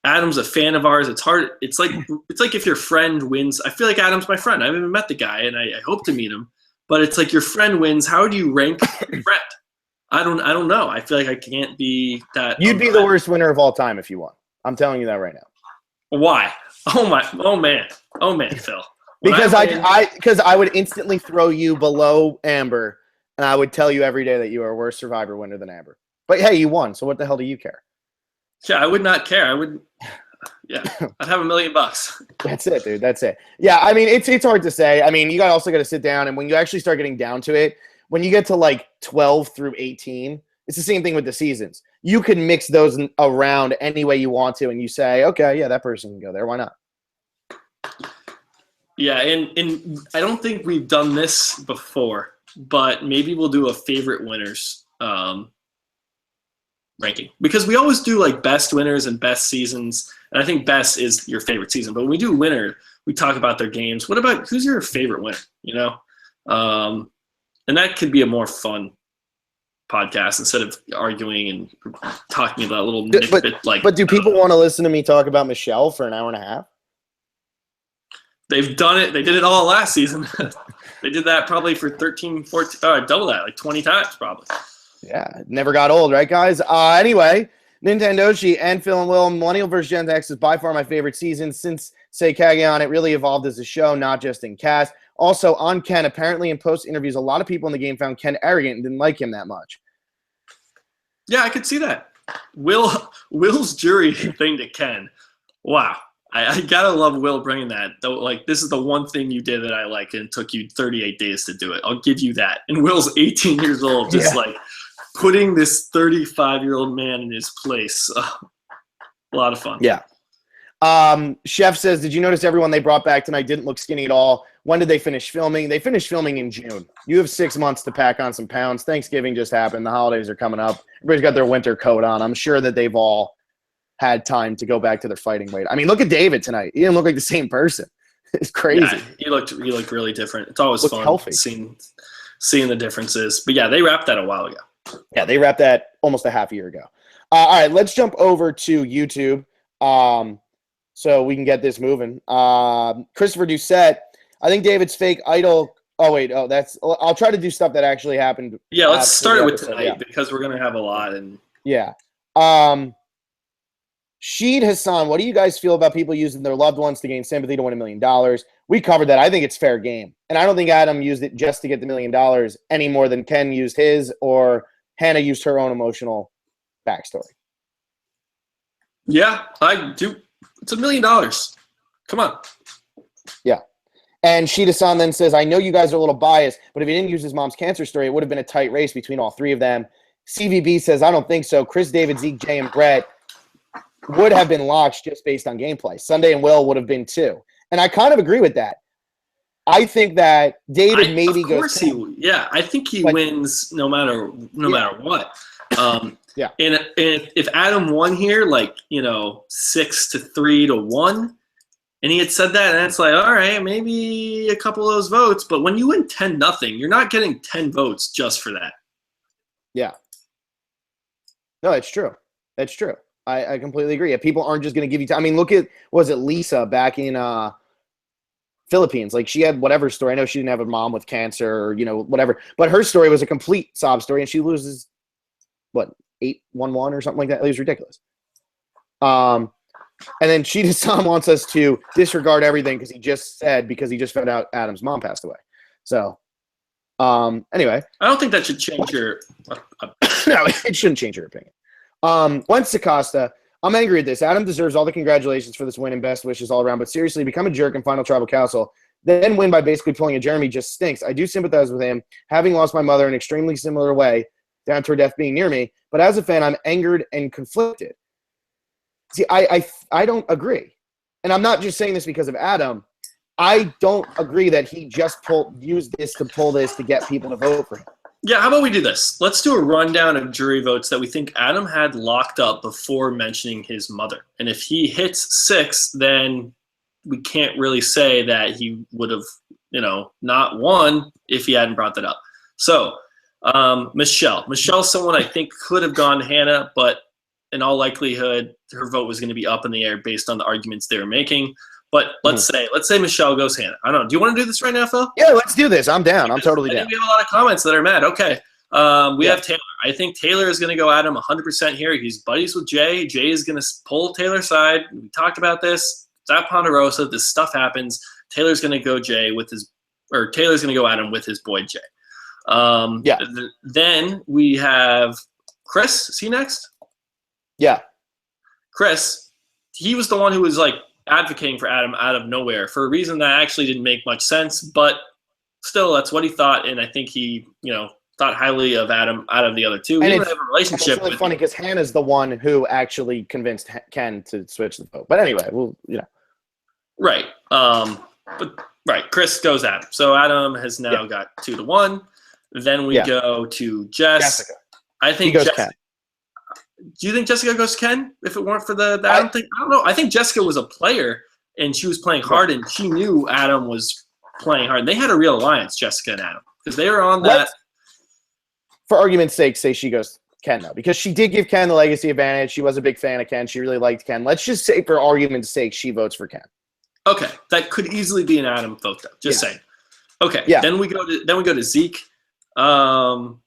Adam's a fan of ours. It's hard. It's like if your friend wins. I feel like Adam's my friend. I haven't even met the guy, and I hope to meet him. But it's like your friend wins. How do you rank your friend? I don't know. I feel like I can't be that. You'd be the worst winner of all time if you won. I'm telling you that right now. Why? Oh man, Phil. Because I would instantly throw you below Amber, and I would tell you every day that you are a worse Survivor winner than Amber. But hey, you won, so what the hell do you care? Yeah, I would not care. I would. Yeah, I'd have $1 million. That's it, dude. That's it. Yeah, I mean, it's hard to say. I mean, you also got to sit down, and when you actually start getting down to it, when you get to 12 through 18, it's the same thing with the seasons. You can mix those around any way you want to, and you say, okay, yeah, that person can go there. Why not? Yeah, and I don't think we've done this before, but maybe we'll do a favorite winners ranking, because we always do best winners and best seasons, and I think best is your favorite season. But when we do winner, we talk about their games. What about who's your favorite winner? And that could be a more fun podcast instead of arguing and talking about little nitbit. But do people want to listen to me talk about Michelle for an hour and a half? They've done it. They did it all last season. They did that probably for 13, 14, double that, 20 times probably. Yeah, it never got old, right, guys? Anyway, Nintendoshi and Phil and Will, Millennial vs. Gen X is by far my favorite season since Say Kageon. It really evolved as a show, not just in cast. Also, on Ken, apparently in post interviews, a lot of people in the game found Ken arrogant and didn't like him that much. Yeah, I could see that. Will's jury thing to Ken. Wow. I gotta love Will bringing that. Though, this is the one thing you did that I like, and it took you 38 days to do it. I'll give you that. And Will's 18 years old, just putting this 35-year-old man in his place. A lot of fun. Yeah. Chef says, did you notice everyone they brought back tonight didn't look skinny at all? When did they finish filming? They finished filming in June. You have 6 months to pack on some pounds. Thanksgiving just happened. The holidays are coming up. Everybody's got their winter coat on. I'm sure that they've all had time to go back to their fighting weight. I mean, look at David tonight. He didn't look like the same person. It's crazy. Yeah, he looked really different. It's always fun healthy. seeing the differences. But yeah, they wrapped that a while ago. Yeah, they wrapped that almost a half a year ago. All right, let's jump over to YouTube so we can get this moving. Christopher Doucette, I think David's fake idol. Oh, wait. Oh, I'll try to do stuff that actually happened. Yeah, let's start it with tonight because we're going to have a lot. Yeah. Sheed Hassan, what do you guys feel about people using their loved ones to gain sympathy to win $1 million? We covered that. I think it's fair game. And I don't think Adam used it just to get the $1 million any more than Ken used his or Hannah used her own emotional backstory. Yeah, I do. It's $1 million. Come on. Yeah. And Sheed Hassan then says, I know you guys are a little biased, but if he didn't use his mom's cancer story, it would have been a tight race between all 3 of them. CVB says, I don't think so. Chris, David, Zeke, Jay, and Brett would have been locks just based on gameplay. Sunday and Will would have been 2. And I kind of agree with that. I think that David maybe goes. I think he wins no matter what. Yeah. And if Adam won here, 6-3 to 1, And he had said that, and it's like, all right, maybe a couple of those votes. But when you win 10-0, you're not getting 10 votes just for that. Yeah. No, it's true. It's true. I completely agree. People aren't just going to give you time. I mean, look at, was it Lisa back in Philippines? Like, she had whatever story. I know she didn't have a mom with cancer or, whatever. But her story was a complete sob story, and she loses, 8-1-1 or something like that. It was ridiculous. And then Cheetah wants us to disregard everything because he just found out Adam's mom passed away. So, anyway. I don't think that should change your No, it shouldn't change your opinion. Once Acosta, I'm angry at this. Adam deserves all the congratulations for this win and best wishes all around, but seriously, become a jerk in Final Tribal Council, then win by basically pulling a Jeremy just stinks. I do sympathize with him, having lost my mother in an extremely similar way, down to her death being near me, but as a fan, I'm angered and conflicted. See, I don't agree. And I'm not just saying this because of Adam. I don't agree that he just used this to get people to vote for him. Yeah, how about we do this? Let's do a rundown of jury votes that we think Adam had locked up before mentioning his mother. And if he hits 6, then we can't really say that he would have, not won if he hadn't brought that up. So, Michelle's someone I think could have gone to Hannah, but in all likelihood, her vote was going to be up in the air based on the arguments they were making. But let's say Michelle goes Hannah. I don't know. Do you want to do this right now, Phil? Yeah, let's do this. I'm down. I'm totally down. We have a lot of comments that are mad. Okay. We have Taylor. I think Taylor is going to go Adam 100% here. He's buddies with Jay. Jay is going to pull Taylor's side. We talked about this. It's at Ponderosa. This stuff happens. Taylor's going to go Taylor's going to go Adam with his boy Jay. Then we have Chris. Is he next? Yeah. Chris, he was the one who was advocating for Adam out of nowhere for a reason that actually didn't make much sense, but still, that's what he thought, and I think he, thought highly of Adam out of the other two. And we don't have a relationship. It's really funny because Hannah's the one who actually convinced Ken to switch the vote. But anyway, Right. Right. Chris goes Adam. So Adam has now got 2-1. Then we go to Jessica. I think Jessica. Do you think Jessica goes Ken if it weren't for the Adam thing? I don't know. I think Jessica was a player and she was playing hard and she knew Adam was playing hard. And they had a real alliance, Jessica and Adam, because they were on that. For argument's sake, say she goes Ken, though, because she did give Ken the legacy advantage. She was a big fan of Ken. She really liked Ken. Let's just say, for argument's sake, she votes for Ken. Okay. That could easily be an Adam vote, though. Just saying. Okay. Yeah. Then we go to Zeke. Could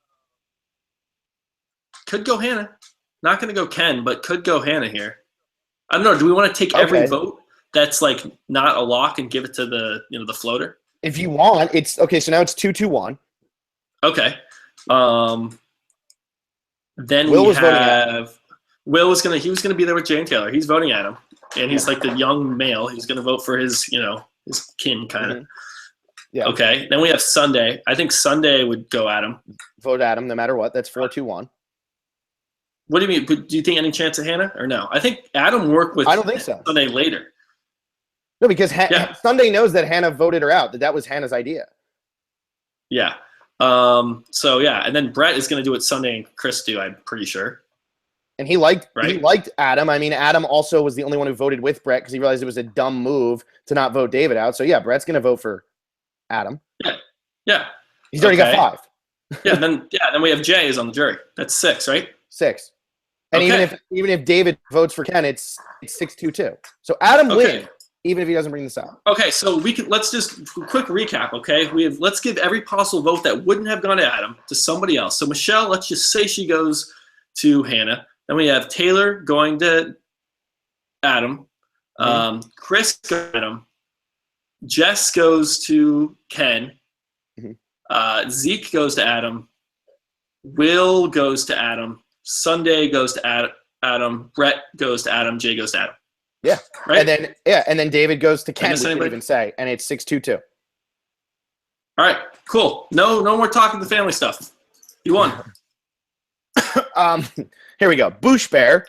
go Hannah. Not going to go Ken, but could go Hannah here. I don't know. Do we want to take every vote that's not a lock and give it to the the floater? If you want, it's okay. So now it's 2-1. Okay. Then Will was gonna be there with Jane Taylor. He's voting at him, and he's like the young male. He's gonna vote for his his kin kind of. Mm-hmm. Yeah. Okay. Then we have Sunday. I think Sunday would go at him. Vote at him no matter what. That's 4-1. What do you mean? Do you think any chance of Hannah or no? I think Adam worked with. I don't think so. Sunday later. No, because Sunday knows that Hannah voted her out. That was Hannah's idea. Yeah. So yeah, and then Brett is going to do what Sunday and Chris do. I'm pretty sure. And he liked Adam. I mean, Adam also was the only one who voted with Brett because he realized it was a dumb move to not vote David out. So yeah, Brett's going to vote for Adam. Yeah. Yeah. He's already got 5. Then we have Jay is on the jury. That's 6, right? 6. And even if David votes for Ken, it's 6-2. So Adam wins, even if he doesn't bring this out. Okay, so let's just quick recap. Okay, let's give every possible vote that wouldn't have gone to Adam to somebody else. So Michelle, let's just say she goes to Hannah. Then we have Taylor going to Adam. Mm-hmm. Chris goes to Adam. Jess goes to Ken. Mm-hmm. Zeke goes to Adam. Will goes to Adam. Sunday goes to Adam. Brett goes to Adam. Jay goes to Adam. Yeah. Right. And then David goes to Ken. We didn't even say, and it's 6-2. All right. Cool. No more talking the family stuff. You won. Here we go. Bush Bear.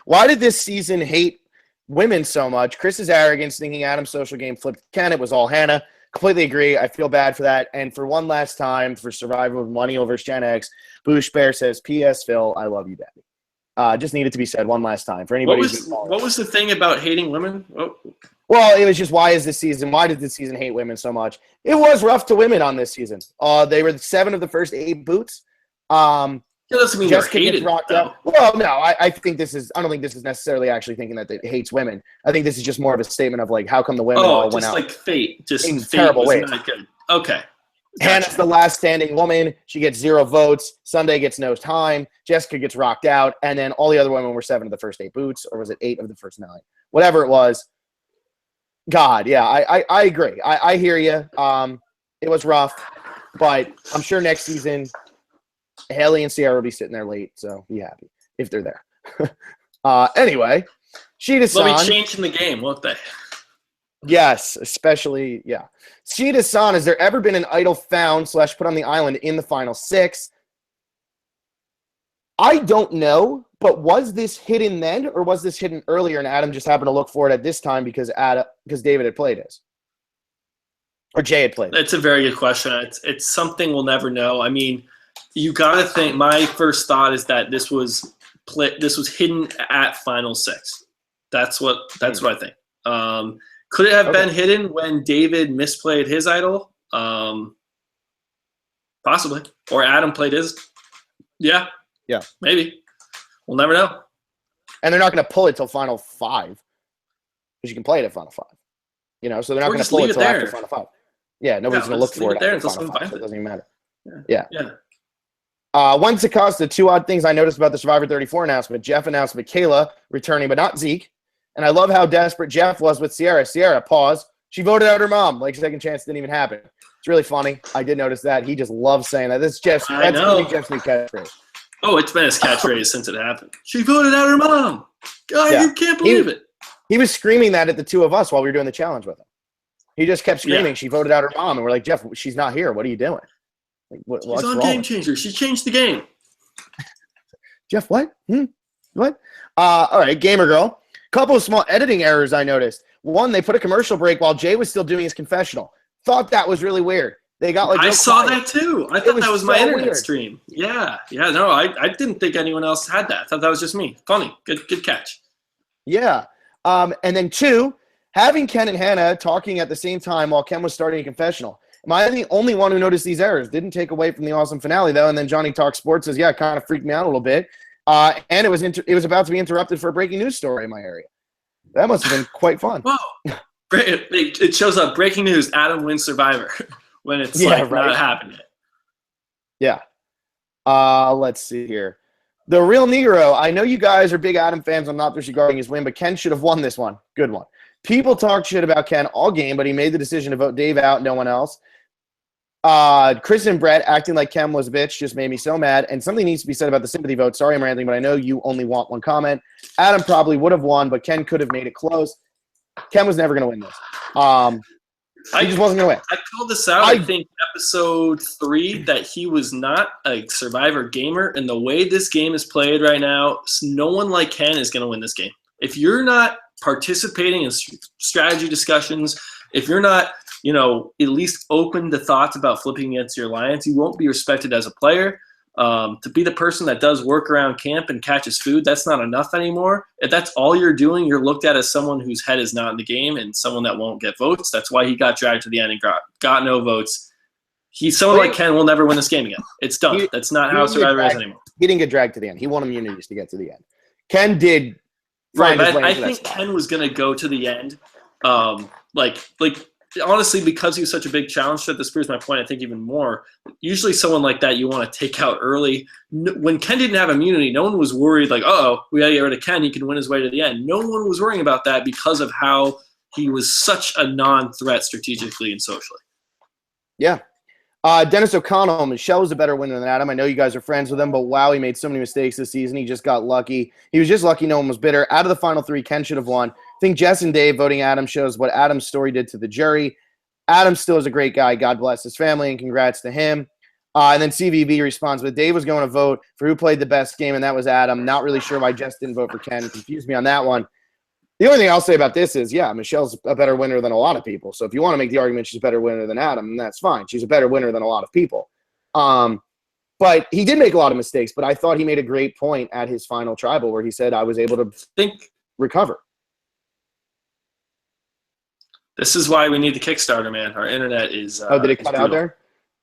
Why did this season hate women so much? Chris's arrogance, thinking Adam's social game flipped Ken. It was all Hannah. Completely agree. I feel bad for that. And for one last time, for Survivor with Millennials versus Gen X, Bush Bear says, P.S. Phil, I love you, Daddy. Just needed to be said one last time for What anybody. was the thing about hating women? Oh. Well, it was just why did this season hate women so much? It was rough to women on this season. They were 7 of the first 8 boots. That doesn't mean Jessica they're hated. gets rocked out. Well, no, I don't think this is necessarily actually thinking that it hates women. I think this is just more of a statement of like how come the women all went out. Like fate, just in fate terrible was ways. not good. Okay. Gotcha. Hannah's the last standing woman. She gets 0 votes. Sunday gets no time. Jessica gets rocked out. And then all the other women were 7 of the first 8 boots, or was it 8 of the first 9? Whatever it was. God, yeah, I agree. I hear you. It was rough, but I'm sure next season Haley and Sierra will be sitting there late, so be happy if they're there. Anyway, Sheeta-san. They'll be changing the game, won't they? Yes, especially, yeah. Sheeta-san, has there ever been an idol found / put on the island in the final 6? I don't know, but was this hidden then, or was this hidden earlier and Adam just happened to look for it at this time because David had played it? Or Jay had played it? That's a very good question. It's something we'll never know. I mean, you got to think, my first thought is that this was hidden at final 6. That's what I think. Could it have been hidden when David misplayed his idol? Possibly. Or Adam played his. Yeah. Yeah. Maybe. We'll never know. And they're not going to pull it till final 5. Because you can play it at final 5. So they're not going to pull it till after final 5. Yeah, nobody's going to look for it after final 5, so it doesn't even matter. Yeah. When's it cost? The 2 odd things I noticed about the Survivor 34 announcement. Jeff announced Michaela returning, but not Zeke. And I love how desperate Jeff was with Sierra. Sierra, pause. She voted out her mom. Like second chance didn't even happen. It's really funny. I did notice that. He just loves saying that. That's Jeff's new catchphrase. Oh, it's been his catchphrase since it happened. She voted out her mom. God, you can't believe it. He was screaming that at the 2 of us while we were doing the challenge with him. He just kept screaming, she voted out her mom. And we're like, Jeff, she's not here. What are you doing? Like, what's on wrong? Game Changer. She changed the game. Jeff, what? What? All right, Gamer Girl. Couple of small editing errors I noticed. One, they put a commercial break while Jay was still doing his confessional. Thought that was really weird. They got like I saw that too. I thought that was my internet stream. Yeah. No, I didn't think anyone else had that. I thought that was just me. Funny. Good catch. Yeah. And then 2, having Ken and Hannah talking at the same time while Ken was starting a confessional. Am I the only one who noticed these errors? Didn't take away from the awesome finale though. And then Johnny Talk Sports says, yeah, it kind of freaked me out a little bit. And it was about to be interrupted for a breaking news story in my area. That must have been quite fun. Whoa. It shows up, breaking news, Adam wins Survivor when it's not happening. Yeah. Let's see here. The Real Negro. I know you guys are big Adam fans. I'm not disregarding his win, but Ken should have won this one. Good one. People talk shit about Ken all game, but he made the decision to vote Dave out, no one else. Chris and Brett acting like Ken was a bitch just made me so mad. And something needs to be said about the sympathy vote. Sorry I'm ranting, but I know you only want one comment. Adam probably would have won, but Ken could have made it close. Ken was never going to win this. He just wasn't going to win. I called this out, I think, episode 3, that he was not a Survivor gamer. And the way this game is played right now, no one like Ken is going to win this game. If you're not participating in strategy discussions, if you're not, at least open to thoughts about flipping against your alliance, you won't be respected as a player. To be the person that does work around camp and catches food, that's not enough anymore. If that's all you're doing, you're looked at as someone whose head is not in the game and someone that won't get votes. That's why he got dragged to the end and got no votes. Someone like Ken will never win this game again. It's done. That's not how Survivor is anymore. He didn't get dragged to the end. He won immunities to get to the end. Ken did. Right, but I think Ken was going to go to the end. Honestly, because he was such a big challenge, this proves my point, I think, even more. Usually someone like that you want to take out early. When Ken didn't have immunity, no one was worried, like, we got to get rid of Ken. He can win his way to the end. No one was worrying about that because of how he was such a non-threat strategically and socially. Yeah. Dennis O'Connell, Michelle was a better winner than Adam. I know you guys are friends with him, but wow, he made so many mistakes this season. He just got lucky. He was just lucky no one was bitter. Out of the final 3, Ken should have won. I think Jess and Dave voting Adam shows what Adam's story did to the jury. Adam still is a great guy. God bless his family, and congrats to him. And then CVV responds, but Dave was going to vote for who played the best game, and that was Adam. Not really sure why Jess didn't vote for Ken. It confused me on that one. The only thing I'll say about this is, Michelle's a better winner than a lot of people. So if you want to make the argument she's a better winner than Adam, then that's fine. She's a better winner than a lot of people. But he did make a lot of mistakes. But I thought he made a great point at his final tribal where he said, I was able to recover. This is why we need the Kickstarter, man. Our internet is. Did it cut out there?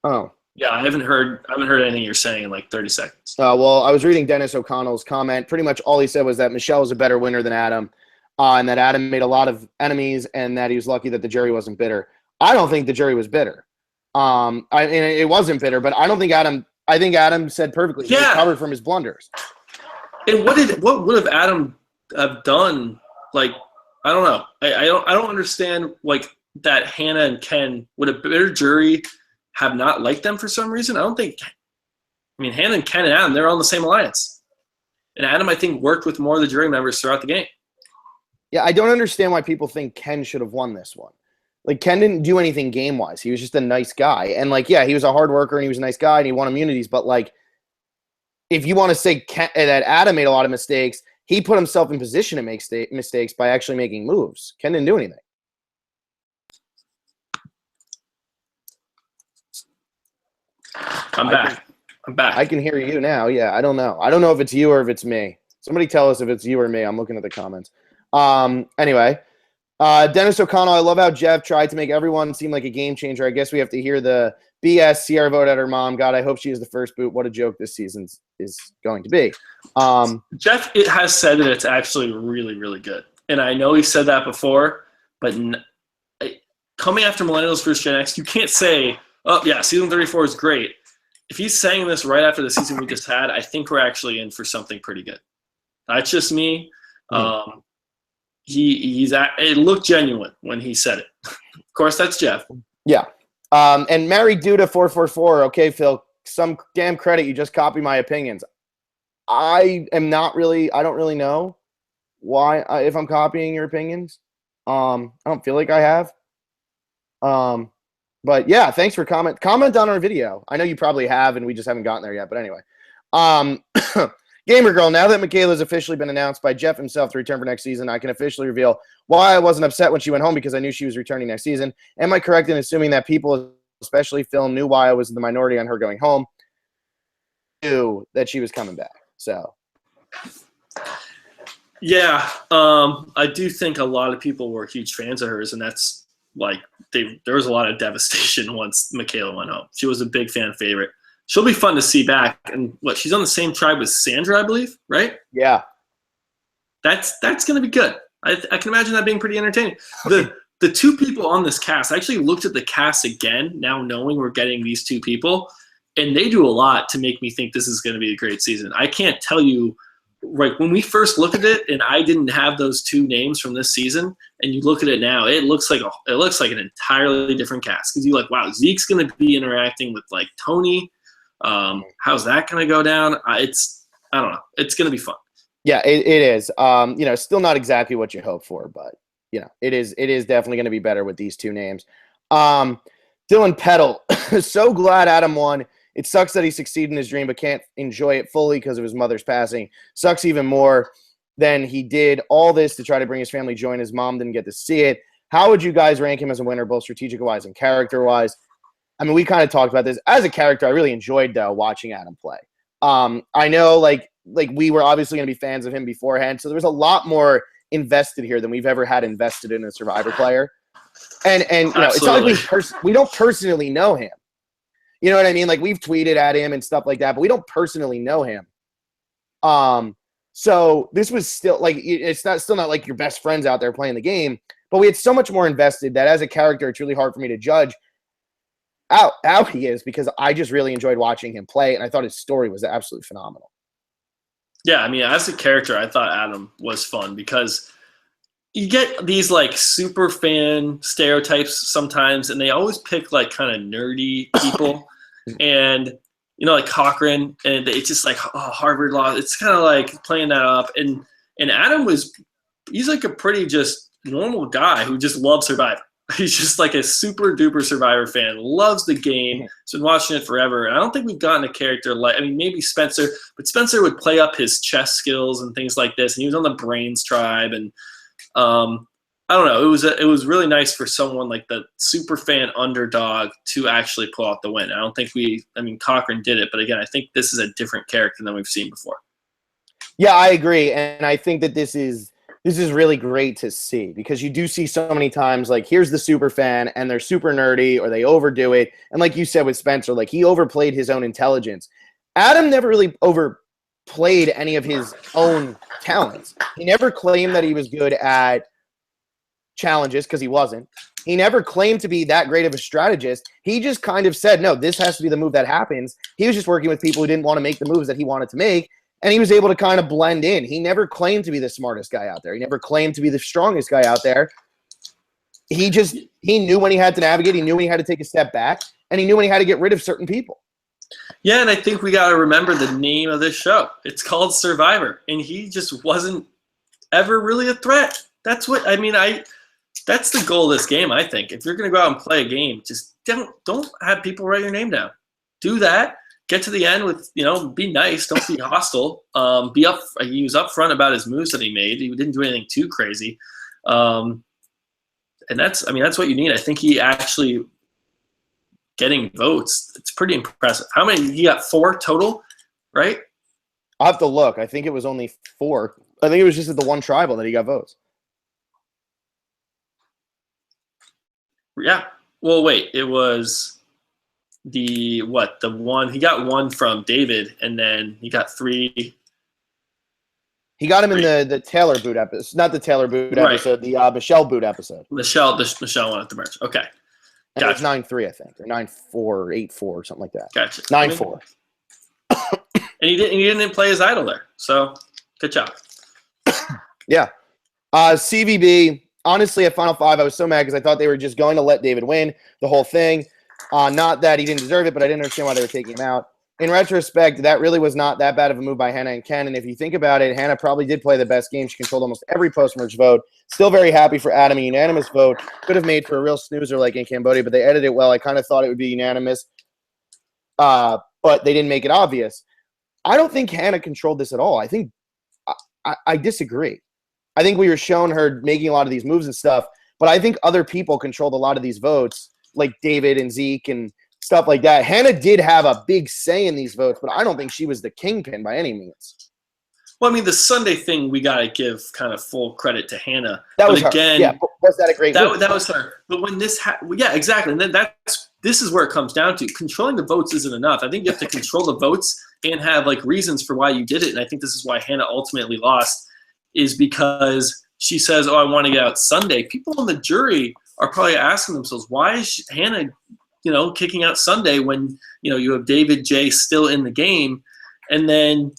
Oh. Yeah, I haven't heard anything you're saying in like 30 seconds. Well, I was reading Dennis O'Connell's comment. Pretty much all he said was that Michelle was a better winner than Adam, and that Adam made a lot of enemies, and that he was lucky that the jury wasn't bitter. I don't think the jury was bitter. It wasn't bitter, but I don't think Adam. I think Adam said perfectly. He recovered from his blunders. And what would have Adam have done? Like, I don't know. I don't understand. Like that Hannah and Ken, would a bitter jury have not liked them for some reason? I don't think. I mean, Hannah and Ken and Adam, they're on the same alliance, and Adam, I think, worked with more of the jury members throughout the game. Yeah, I don't understand why people think Ken should have won this one. Like, Ken didn't do anything game-wise. He was just a nice guy. And, like, yeah, he was a hard worker and he was a nice guy and he won immunities. But, like, if you want to say that Adam made a lot of mistakes, he put himself in position to make mistakes by actually making moves. Ken didn't do anything. I'm back. I can hear you now. Yeah, I don't know. I don't know if it's you or if it's me. Somebody tell us if it's you or me. I'm looking at the comments. Anyway, Dennis O'Connell, I love how Jeff tried to make everyone seem like a game changer. I guess we have to hear the BS Sierra vote at her mom. God, I hope she is the first boot. What a joke this season is going to be. Jeff has said that it's actually really, really good. And I know he said that before, but coming after Millennials vs. Gen X, you can't say, oh, yeah, season 34 is great. If he's saying this right after the season we just had, I think we're actually in for something pretty good. That's just me. It looked genuine when he said it. Of course, that's Jeff. Yeah. And Mary Duda 444. Okay, Phil, some damn credit. You just copy my opinions. I don't really know why, if I'm copying your opinions. I don't feel like I have. But yeah, thanks for comment on our video. I know you probably have, and we just haven't gotten there yet. But anyway, Gamer Girl, now that Michaela's officially been announced by Jeff himself to return for next season, I can officially reveal why I wasn't upset when she went home, because I knew she was returning next season. Am I correct in assuming that people, especially Phil, knew why I was in the minority on her going home? Knew that she was coming back. So yeah, I do think a lot of people were huge fans of hers, and that's like there was a lot of devastation once Michaela went home. She was a big fan favorite. She'll be fun to see back. And what, she's on the same tribe with Sandra, I believe, right? Yeah. That's going to be good. I can imagine that being pretty entertaining. The two people on this cast, I actually looked at the cast again, now knowing we're getting these two people, and they do a lot to make me think this is going to be a great season. I can't tell you, like, when we first looked at it and I didn't have those two names from this season, and you look at it now, it looks like an entirely different cast, because you're like, wow, Zeke's going to be interacting with like Tony. How's that going to go down? I don't know. It's going to be fun. Yeah, it is. Still not exactly what you hope for, but it is definitely going to be better with these two names. Dylan Peddle, so glad Adam won. It sucks that he succeeded in his dream, but can't enjoy it fully because of his mother's passing. Sucks even more than he did all this to try to bring his family joy, and his mom didn't get to see it. How would you guys rank him as a winner, both strategic-wise and character-wise? I mean, we kind of talked about this. As a character, I really enjoyed, though, watching Adam play. I know, like we were obviously going to be fans of him beforehand, so there was a lot more invested here than we've ever had invested in a Survivor player. And it's not like we don't personally know him. You know what I mean? Like, we've tweeted at him and stuff like that, but we don't personally know him. So this was still like, it's still not like your best friends out there playing the game, but we had so much more invested that as a character, it's really hard for me to judge how he is, because I just really enjoyed watching him play, and I thought his story was absolutely phenomenal. Yeah, I mean, as a character, I thought Adam was fun, because you get these like super fan stereotypes sometimes, and they always pick like kind of nerdy people, and like Cochran, and it's just like, oh, Harvard Law. It's kind of like playing that up, and Adam he's like a pretty just normal guy who just loves Survivor. He's just like a super duper Survivor fan, loves the game, has been watching it forever. And I don't think we've gotten a character like, I mean, maybe Spencer, but Spencer would play up his chess skills and things like this. And he was on the Brains tribe. And I don't know. It was really nice for someone like the super fan underdog to actually pull out the win. I don't think I mean, Cochran did it, but again, I think this is a different character than we've seen before. Yeah, I agree, and I think that this is really great to see because you do see so many times like here's the super fan and they're super nerdy or they overdo it, and like you said with Spencer, like he overplayed his own intelligence. Adam never really overplayed any of his own talents. He never claimed that he was good at challenges because he wasn't. He never claimed to be that great of a strategist. He just kind of said, no, this has to be the move that happens. He was just working with people who didn't want to make the moves that he wanted to make, and he was able to kind of blend in. He never claimed to be the smartest guy out there. He never claimed to be the strongest guy out there. He knew when he had to navigate. He knew when he had to take a step back, and he knew when he had to get rid of certain people. Yeah, and I think we got to remember the name of this show. It's called Survivor, and he just wasn't ever really a threat. That's what I mean. That's the goal of this game, I think. If you're going to go out and play a game, just don't have people write your name down. Do that. Get to the end with, be nice. Don't be hostile. He was upfront about his moves that he made. He didn't do anything too crazy. And that's what you need. I think he actually getting votes. It's pretty impressive. How many? He got 4 total, right? I'll have to look. I think it was only 4. I think it was just at the one tribal that he got votes. Yeah. Well, wait. It was the one he got 1 from David, and then he got 3. He got him in the Taylor boot episode, not the Taylor boot episode, the Michelle boot episode. Michelle won at the merch. Okay. And gotcha. It was 9-3, I think, or 9-4, or 8-4, or something like that. Gotcha. 9-4. And he didn't play his idol there. So good job. Yeah. CVB. Honestly, at Final 5, I was so mad because I thought they were just going to let David win the whole thing. Not that he didn't deserve it, but I didn't understand why they were taking him out. In retrospect, that really was not that bad of a move by Hannah and Ken. And if you think about it, Hannah probably did play the best game. She controlled almost every post-merge vote. Still very happy for Adam. A unanimous vote. Could have made for a real snoozer like in Cambodia, but they edited it well. I kind of thought it would be unanimous, but they didn't make it obvious. I don't think Hannah controlled this at all. I think I disagree. I think we were shown her making a lot of these moves and stuff, but I think other people controlled a lot of these votes, like David and Zeke and stuff like that. Hannah did have a big say in these votes, but I don't think she was the kingpin by any means. Well, I mean, the Sunday thing, we got to give kind of full credit to Hannah. That was again, her. Yeah, was that a great move? That was her. But when this yeah, exactly. And then this is where it comes down to. Controlling the votes isn't enough. I think you have to control the votes and have like reasons for why you did it. And I think this is why Hannah ultimately lost, is because she says, oh, I want to get out Sunday. People in the jury are probably asking themselves, why is Hannah, kicking out Sunday when, you have David J still in the game? And then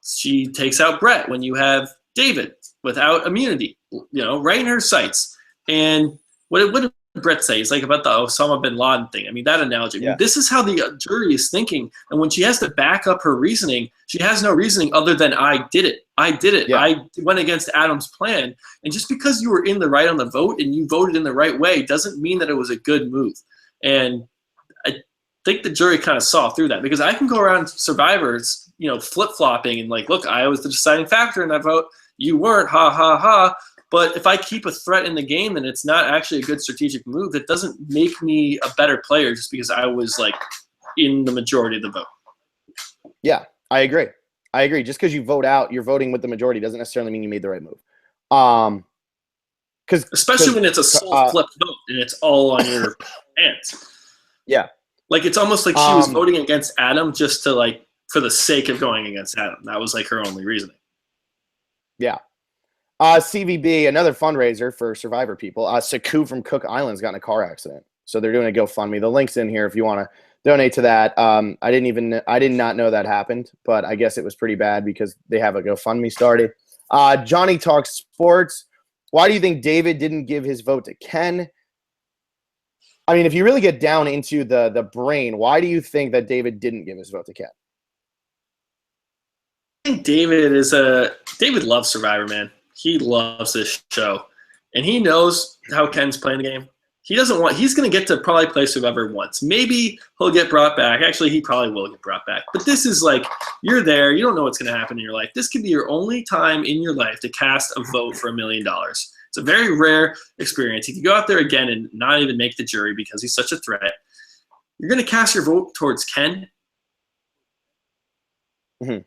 she takes out Brett when you have David without immunity, right in her sights. And what did Brett say? He's like about the Osama bin Laden thing. I mean, that analogy. Yeah. This is how the jury is thinking. And when she has to back up her reasoning, she has no reasoning other than I did it. I did it. Yeah. I went against Adam's plan. And just because you were in the right on the vote and you voted in the right way doesn't mean that it was a good move. And I think the jury kind of saw through that, because I can go around Survivors, flip-flopping and like, look, I was the deciding factor in that vote. You weren't, ha, ha, ha. But if I keep a threat in the game, then it's not actually a good strategic move. It doesn't make me a better player just because I was like in the majority of the vote. Yeah, I agree. Just because you vote out, you're voting with the majority doesn't necessarily mean you made the right move. Especially when it's a soul flip vote and it's all on your hands. Yeah. Like it's almost like she was voting against Adam just to like for the sake of going against Adam. That was like her only reasoning. Yeah. CVB, another fundraiser for Survivor people. Saku from Cook Islands got in a car accident, so they're doing a GoFundMe. The link's in here if you want to donate to that. I did not know that happened, but I guess it was pretty bad because they have a GoFundMe started. Johnny Talks Sports. Why do you think David didn't give his vote to Ken? I mean, if you really get down into the brain, why do you think that David didn't give his vote to Ken? I think David loves Survivor, man. He loves this show, and he knows how Ken's playing the game. He's going to get to probably play Survivor once. Maybe he'll get brought back. Actually, he probably will get brought back. But this is like, you're there. You don't know what's going to happen in your life. This could be your only time in your life to cast a vote for $1 million. It's a very rare experience. He could go out there again and not even make the jury because he's such a threat. You're going to cast your vote towards Ken? Mhm.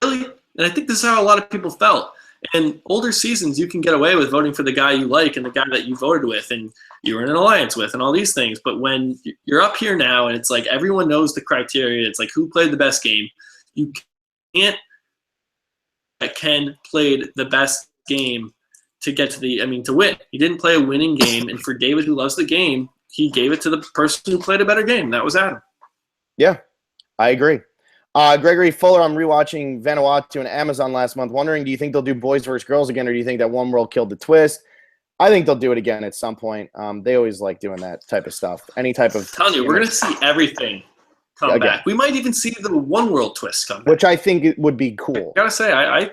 Really? And I think this is how a lot of people felt. And older seasons, you can get away with voting for the guy you like and the guy that you voted with and you were in an alliance with and all these things. But when you're up here now and it's like everyone knows the criteria, it's like who played the best game. You can't – Ken played the best game to get to to win. He didn't play a winning game. And for David, who loves the game, he gave it to the person who played a better game. That was Adam. Yeah, I agree. Gregory Fuller, I'm rewatching Vanuatu and Amazon last month. Wondering, do you think they'll do boys versus girls again, or do you think that One World killed the twist? I think they'll do it again at some point. They always like doing that type of stuff. Any type of. I'm telling you, we're going to see everything come back. We might even see the One World twist come back. Which I think it would be cool. I got to say, I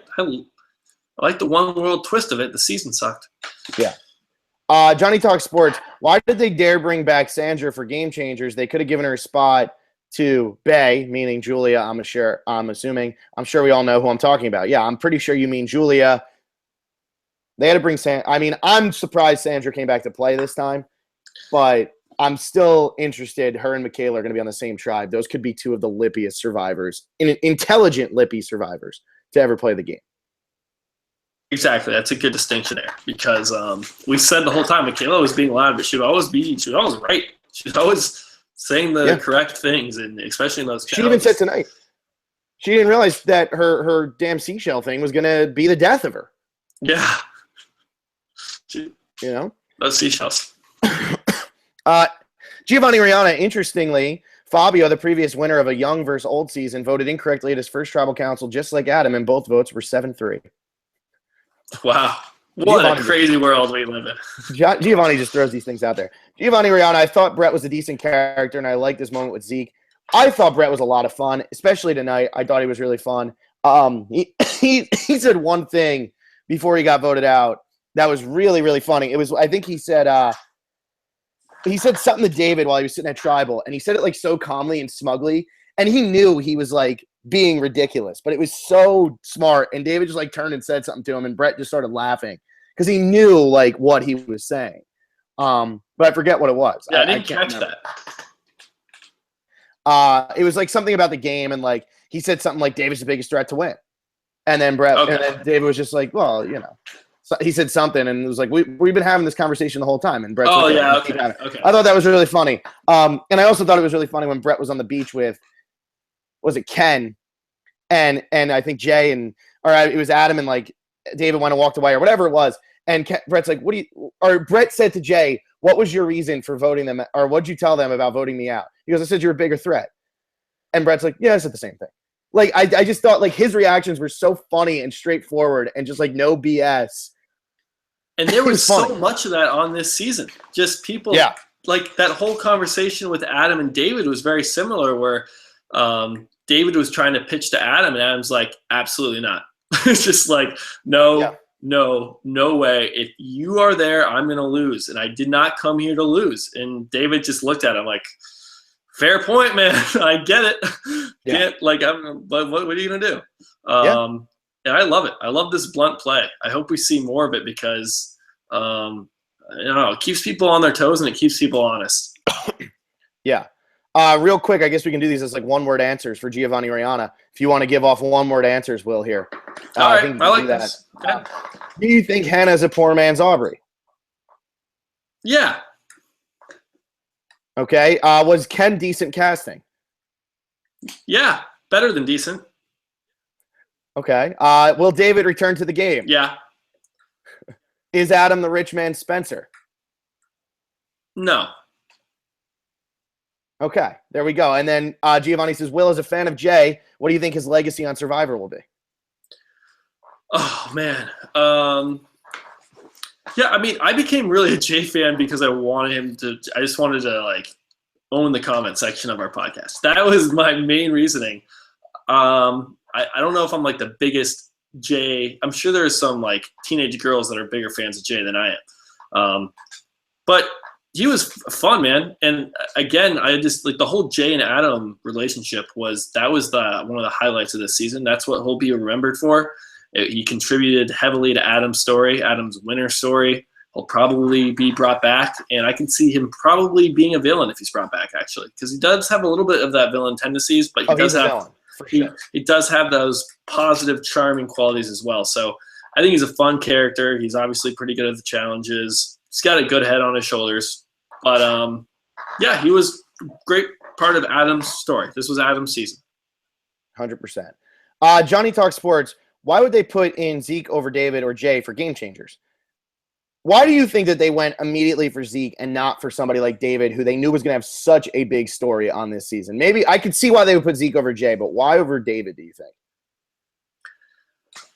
like the One World twist of it. The season sucked. Yeah. Johnny Talks Sports. Why did they dare bring back Sandra for Game Changers? They could have given her a spot to Bay, meaning Julia, I'm assuming. I'm sure we all know who I'm talking about. Yeah, I'm pretty sure you mean Julia. They had to bring I'm surprised Sandra came back to play this time, but I'm still interested. Her and Michaela are going to be on the same tribe. Those could be two of the lippiest survivors, intelligent lippy survivors to ever play the game. Exactly. That's a good distinction there because we said the whole time Michaela was being loud, but she would always right. She was always saying the correct things, and especially in those challenges. She even said tonight she didn't realize that her damn seashell thing was going to be the death of her. Yeah. Those seashells. Giovanni Rihanna, interestingly, Fabio, the previous winner of a young versus old season, voted incorrectly at his first tribal council, just like Adam, and both votes were 7-3. Wow. What a crazy world we live in. Giovanni just throws these things out there. Giovanni Rihanna, I thought Brett was a decent character, and I liked this moment with Zeke. I thought Brett was a lot of fun, especially tonight. I thought he was really fun. He said one thing before he got voted out that was really, really funny. It was, I think he said something to David while he was sitting at Tribal, and he said it like so calmly and smugly, and he knew he was like being ridiculous, but it was so smart. And David just like turned and said something to him, and Brett just started laughing because he knew like what he was saying. But I forget what it was. Yeah, I didn't catch that. It was like something about the game, and like he said something like David's the biggest threat to win, and then and then David was just like, well, So he said something, and it was like, we've been having this conversation the whole time. And Brett's okay. I thought that was really funny. And I also thought it was really funny when Brett was on the beach with, was it Ken? And I think Jay it was Adam, and like David went and walked away or whatever it was. And Brett's like, Brett said to Jay, what was your reason for voting them? Or what'd you tell them about voting me out? He goes, I said you're a bigger threat. And Brett's like, yeah, I said the same thing. Like, I just thought like his reactions were so funny and straightforward and just like no BS. And there was so much of that on this season. Just people, like that whole conversation with Adam and David was very similar where David was trying to pitch to Adam and Adam's like, absolutely not. It's just like, no way. If you are there, I'm going to lose. And I did not come here to lose. And David just looked at him like, fair point, man. I get it. But what are you going to do? And I love it. I love this blunt play. I hope we see more of it because, it keeps people on their toes and it keeps people honest. Yeah. Real quick, I guess we can do these as like one-word answers for Giovanni Rihanna. If you want to give off one-word answers, Will, here. All right. I like that. Do you think Hannah's a poor man's Aubrey? Yeah. Okay. Was Ken decent casting? Yeah. Better than decent. Okay. Will David return to the game? Yeah. Is Adam the rich man Spencer? No. Okay. There we go. And then Giovanni says, Will is a fan of Jay. What do you think his legacy on Survivor will be? Oh, man. Yeah, I mean, I became really a Jay fan because I just wanted to like own the comment section of our podcast. That was my main reasoning. I don't know if I'm like the biggest Jay. I'm sure there's some like teenage girls that are bigger fans of Jay than I am. But he was fun, man. And again, I just like the whole Jay and Adam relationship was one of the highlights of this season. That's what he'll be remembered for. He contributed heavily to Adam's story, Adam's winner story. He'll probably be brought back, and I can see him probably being a villain if he's brought back, actually, because he does have a little bit of that villain tendencies, but he does he's a have villain, for sure. he does have those positive, charming qualities as well. So I think he's a fun character. He's obviously pretty good at the challenges. He's got a good head on his shoulders, but yeah, he was a great part of Adam's story. This was Adam's season. 100%. Johnny Talk Sports. Why would they put in Zeke over David or Jay for game changers? Why do you think that they went immediately for Zeke and not for somebody like David, who they knew was going to have such a big story on this season? Maybe I could see why they would put Zeke over Jay, but why over David, do you think?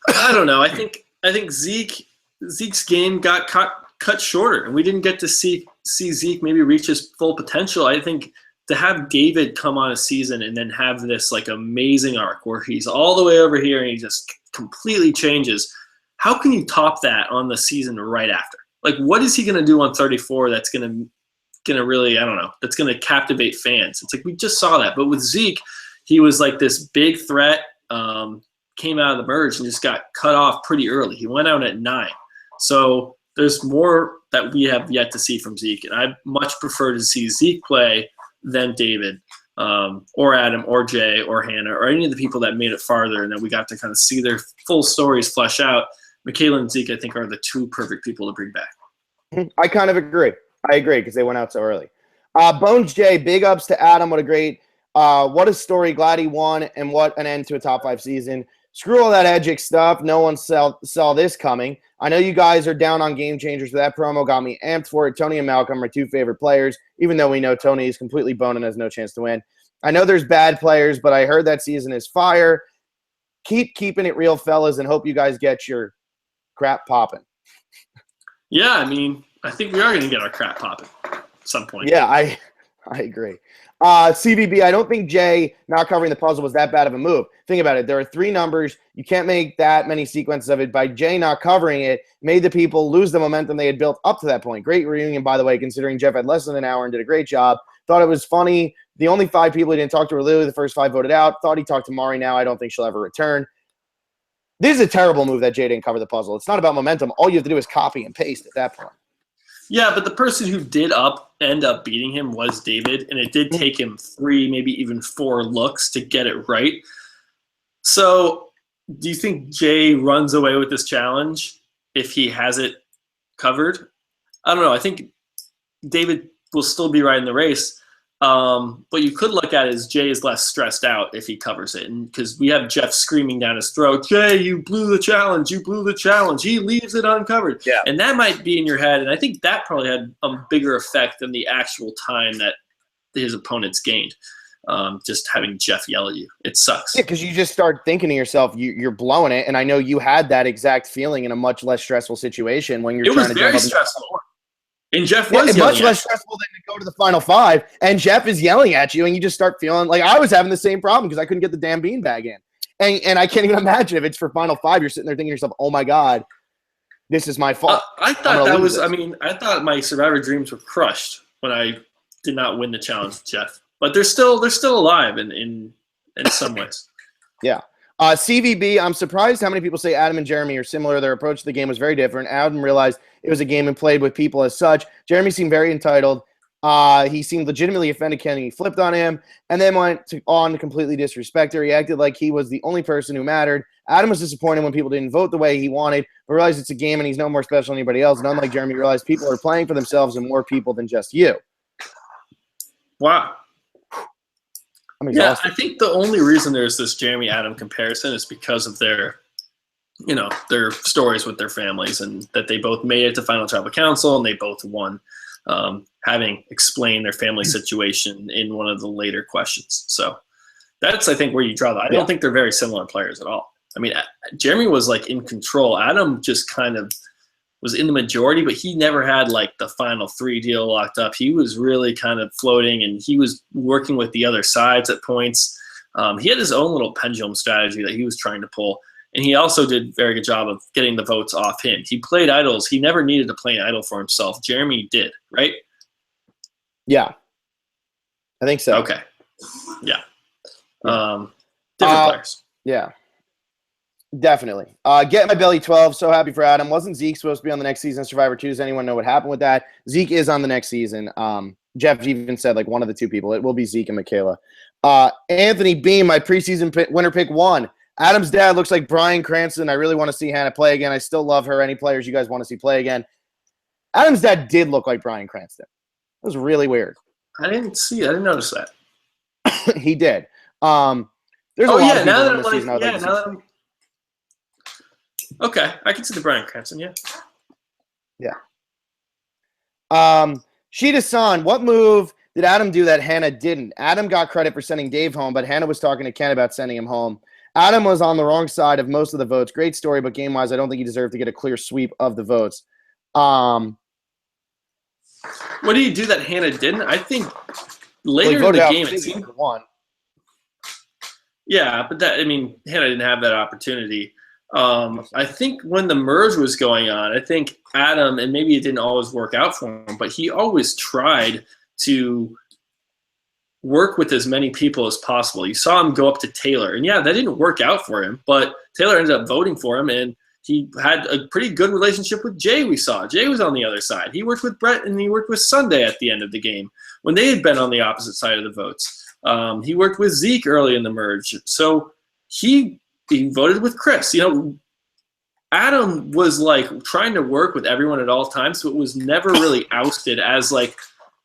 I don't know. I think Zeke's game got cut shorter, and we didn't get to see Zeke maybe reach his full potential. I think to have David come on a season and then have this like amazing arc where he's all the way over here and he just completely changes. How can you top that on the season right after? Like, what is he going to do on 34 that's going to really, I don't know, that's going to captivate fans? It's like we just saw that. But with Zeke, he was like this big threat, came out of the merge and just got cut off pretty early. He went out at 9. So there's more that we have yet to see from Zeke. And I much prefer to see Zeke play than David or Adam or Jay or Hannah or any of the people that made it farther and that we got to kind of see their full stories flesh out. Michaela and Zeke, I think, are the two perfect people to bring back. I kind of agree. I agree because they went out so early. Bones J, big ups to Adam. What a story. Glad he won, and what an end to a top 5 season. Screw all that Edgic stuff. No one saw this coming. I know you guys are down on game changers, but that promo got me amped for it. Tony and Malcolm are 2 favorite players, even though we know Tony is completely boned and has no chance to win. I know there's bad players, but I heard that season is fire. Keep keeping it real, fellas, and hope you guys get your crap popping. Yeah, I mean, I think we are going to get our crap popping at some point. Yeah, I agree. CVB, I don't think Jay not covering the puzzle was that bad of a move. Think about it. There are 3 numbers. You can't make that many sequences of it. By Jay not covering it, made the people lose the momentum they had built up to that point. Great reunion, by the way, considering Jeff had less than an hour and did a great job. Thought it was funny. The only 5 people he didn't talk to were literally the first 5 voted out. Thought he talked to Mari now. I don't think she'll ever return. This is a terrible move that Jay didn't cover the puzzle. It's not about momentum. All you have to do is copy and paste at that point. Yeah, but the person who did end up beating him was David, and it did take him 3, maybe even 4 looks to get it right. So do you think Jay runs away with this challenge if he has it covered? I don't know. I think David will still be right in the race. But you could look at it as Jay is less stressed out if he covers it. And because we have Jeff screaming down his throat, Jay, you blew the challenge. You blew the challenge. He leaves it uncovered. Yeah. And that might be in your head. And I think that probably had a bigger effect than the actual time that his opponents gained. Just having Jeff yell at you. It sucks. Yeah, because you just start thinking to yourself, you're blowing it. And I know you had that exact feeling in a much less stressful situation when you're trying to jump up. It was very stressful. And Jeff was much less stressful than to go to the final 5. And Jeff is yelling at you, and you just start feeling like I was having the same problem because I couldn't get the damn beanbag in. And I can't even imagine if it's for final 5, you're sitting there thinking to yourself, oh my God, this is my fault. I thought that was, I thought my Survivor dreams were crushed when I did not win the challenge with Jeff. But they're still alive in some ways. Yeah. CVB, I'm surprised how many people say Adam and Jeremy are similar. Their approach to the game was very different. Adam realized it was a game and played with people as such. Jeremy seemed very entitled. He seemed legitimately offended Kenny flipped on him and then went on to completely disrespect her. He acted like he was the only person who mattered. Adam was disappointed when people didn't vote the way he wanted, but realized it's a game and he's no more special than anybody else. And unlike Jeremy, realized people are playing for themselves and more people than just you. Wow. Yeah, I think the only reason there's this Jeremy Adam comparison is because of their stories with their families and that they both made it to Final Tribal Council and they both won, having explained their family situation in one of the later questions. So that's, I think, where you draw that. I don't think they're very similar players at all. I mean, Jeremy was like in control. Adam just kind of was in the majority, but he never had like the final 3 deal locked up. He was really kind of floating and he was working with the other sides at points. He had his own little pendulum strategy that he was trying to pull. And he also did a very good job of getting the votes off him. He played idols. He never needed to play an idol for himself. Jeremy did, right? Yeah. I think so. Okay. Yeah. Different players. Yeah. Definitely. Get my belly 12. So happy for Adam. Wasn't Zeke supposed to be on the next season of Survivor 2? Does anyone know what happened with that? Zeke is on the next season. Jeff even said like one of the two people. It will be Zeke and Michaela. Anthony Beam, my preseason winner pick 1. Adam's dad looks like Bryan Cranston. I really want to see Hannah play again. I still love her. Any players you guys want to see play again? Adam's dad did look like Bryan Cranston. It was really weird. I didn't notice that. He did. There's a lot of people in this season. Okay, I can see the Bryan Cranston, yeah. Yeah. Sheeta-san, what move did Adam do that Hannah didn't? Adam got credit for sending Dave home, but Hannah was talking to Ken about sending him home. Adam was on the wrong side of most of the votes. Great story, but game-wise, I don't think he deserved to get a clear sweep of the votes. What did he do that Hannah didn't? I think later in the game it seemed one. Yeah, but Hannah didn't have that opportunity. I think when the merge was going on, I think Adam, and maybe it didn't always work out for him, but he always tried to work with as many people as possible. You saw him go up to Taylor, and yeah, that didn't work out for him, but Taylor ended up voting for him, and he had a pretty good relationship with Jay, we saw. Jay was on the other side. He worked with Brett, and he worked with Sunday at the end of the game when they had been on the opposite side of the votes. He worked with Zeke early in the merge. So he voted with Chris. Adam was like trying to work with everyone at all times, so it was never really ousted as like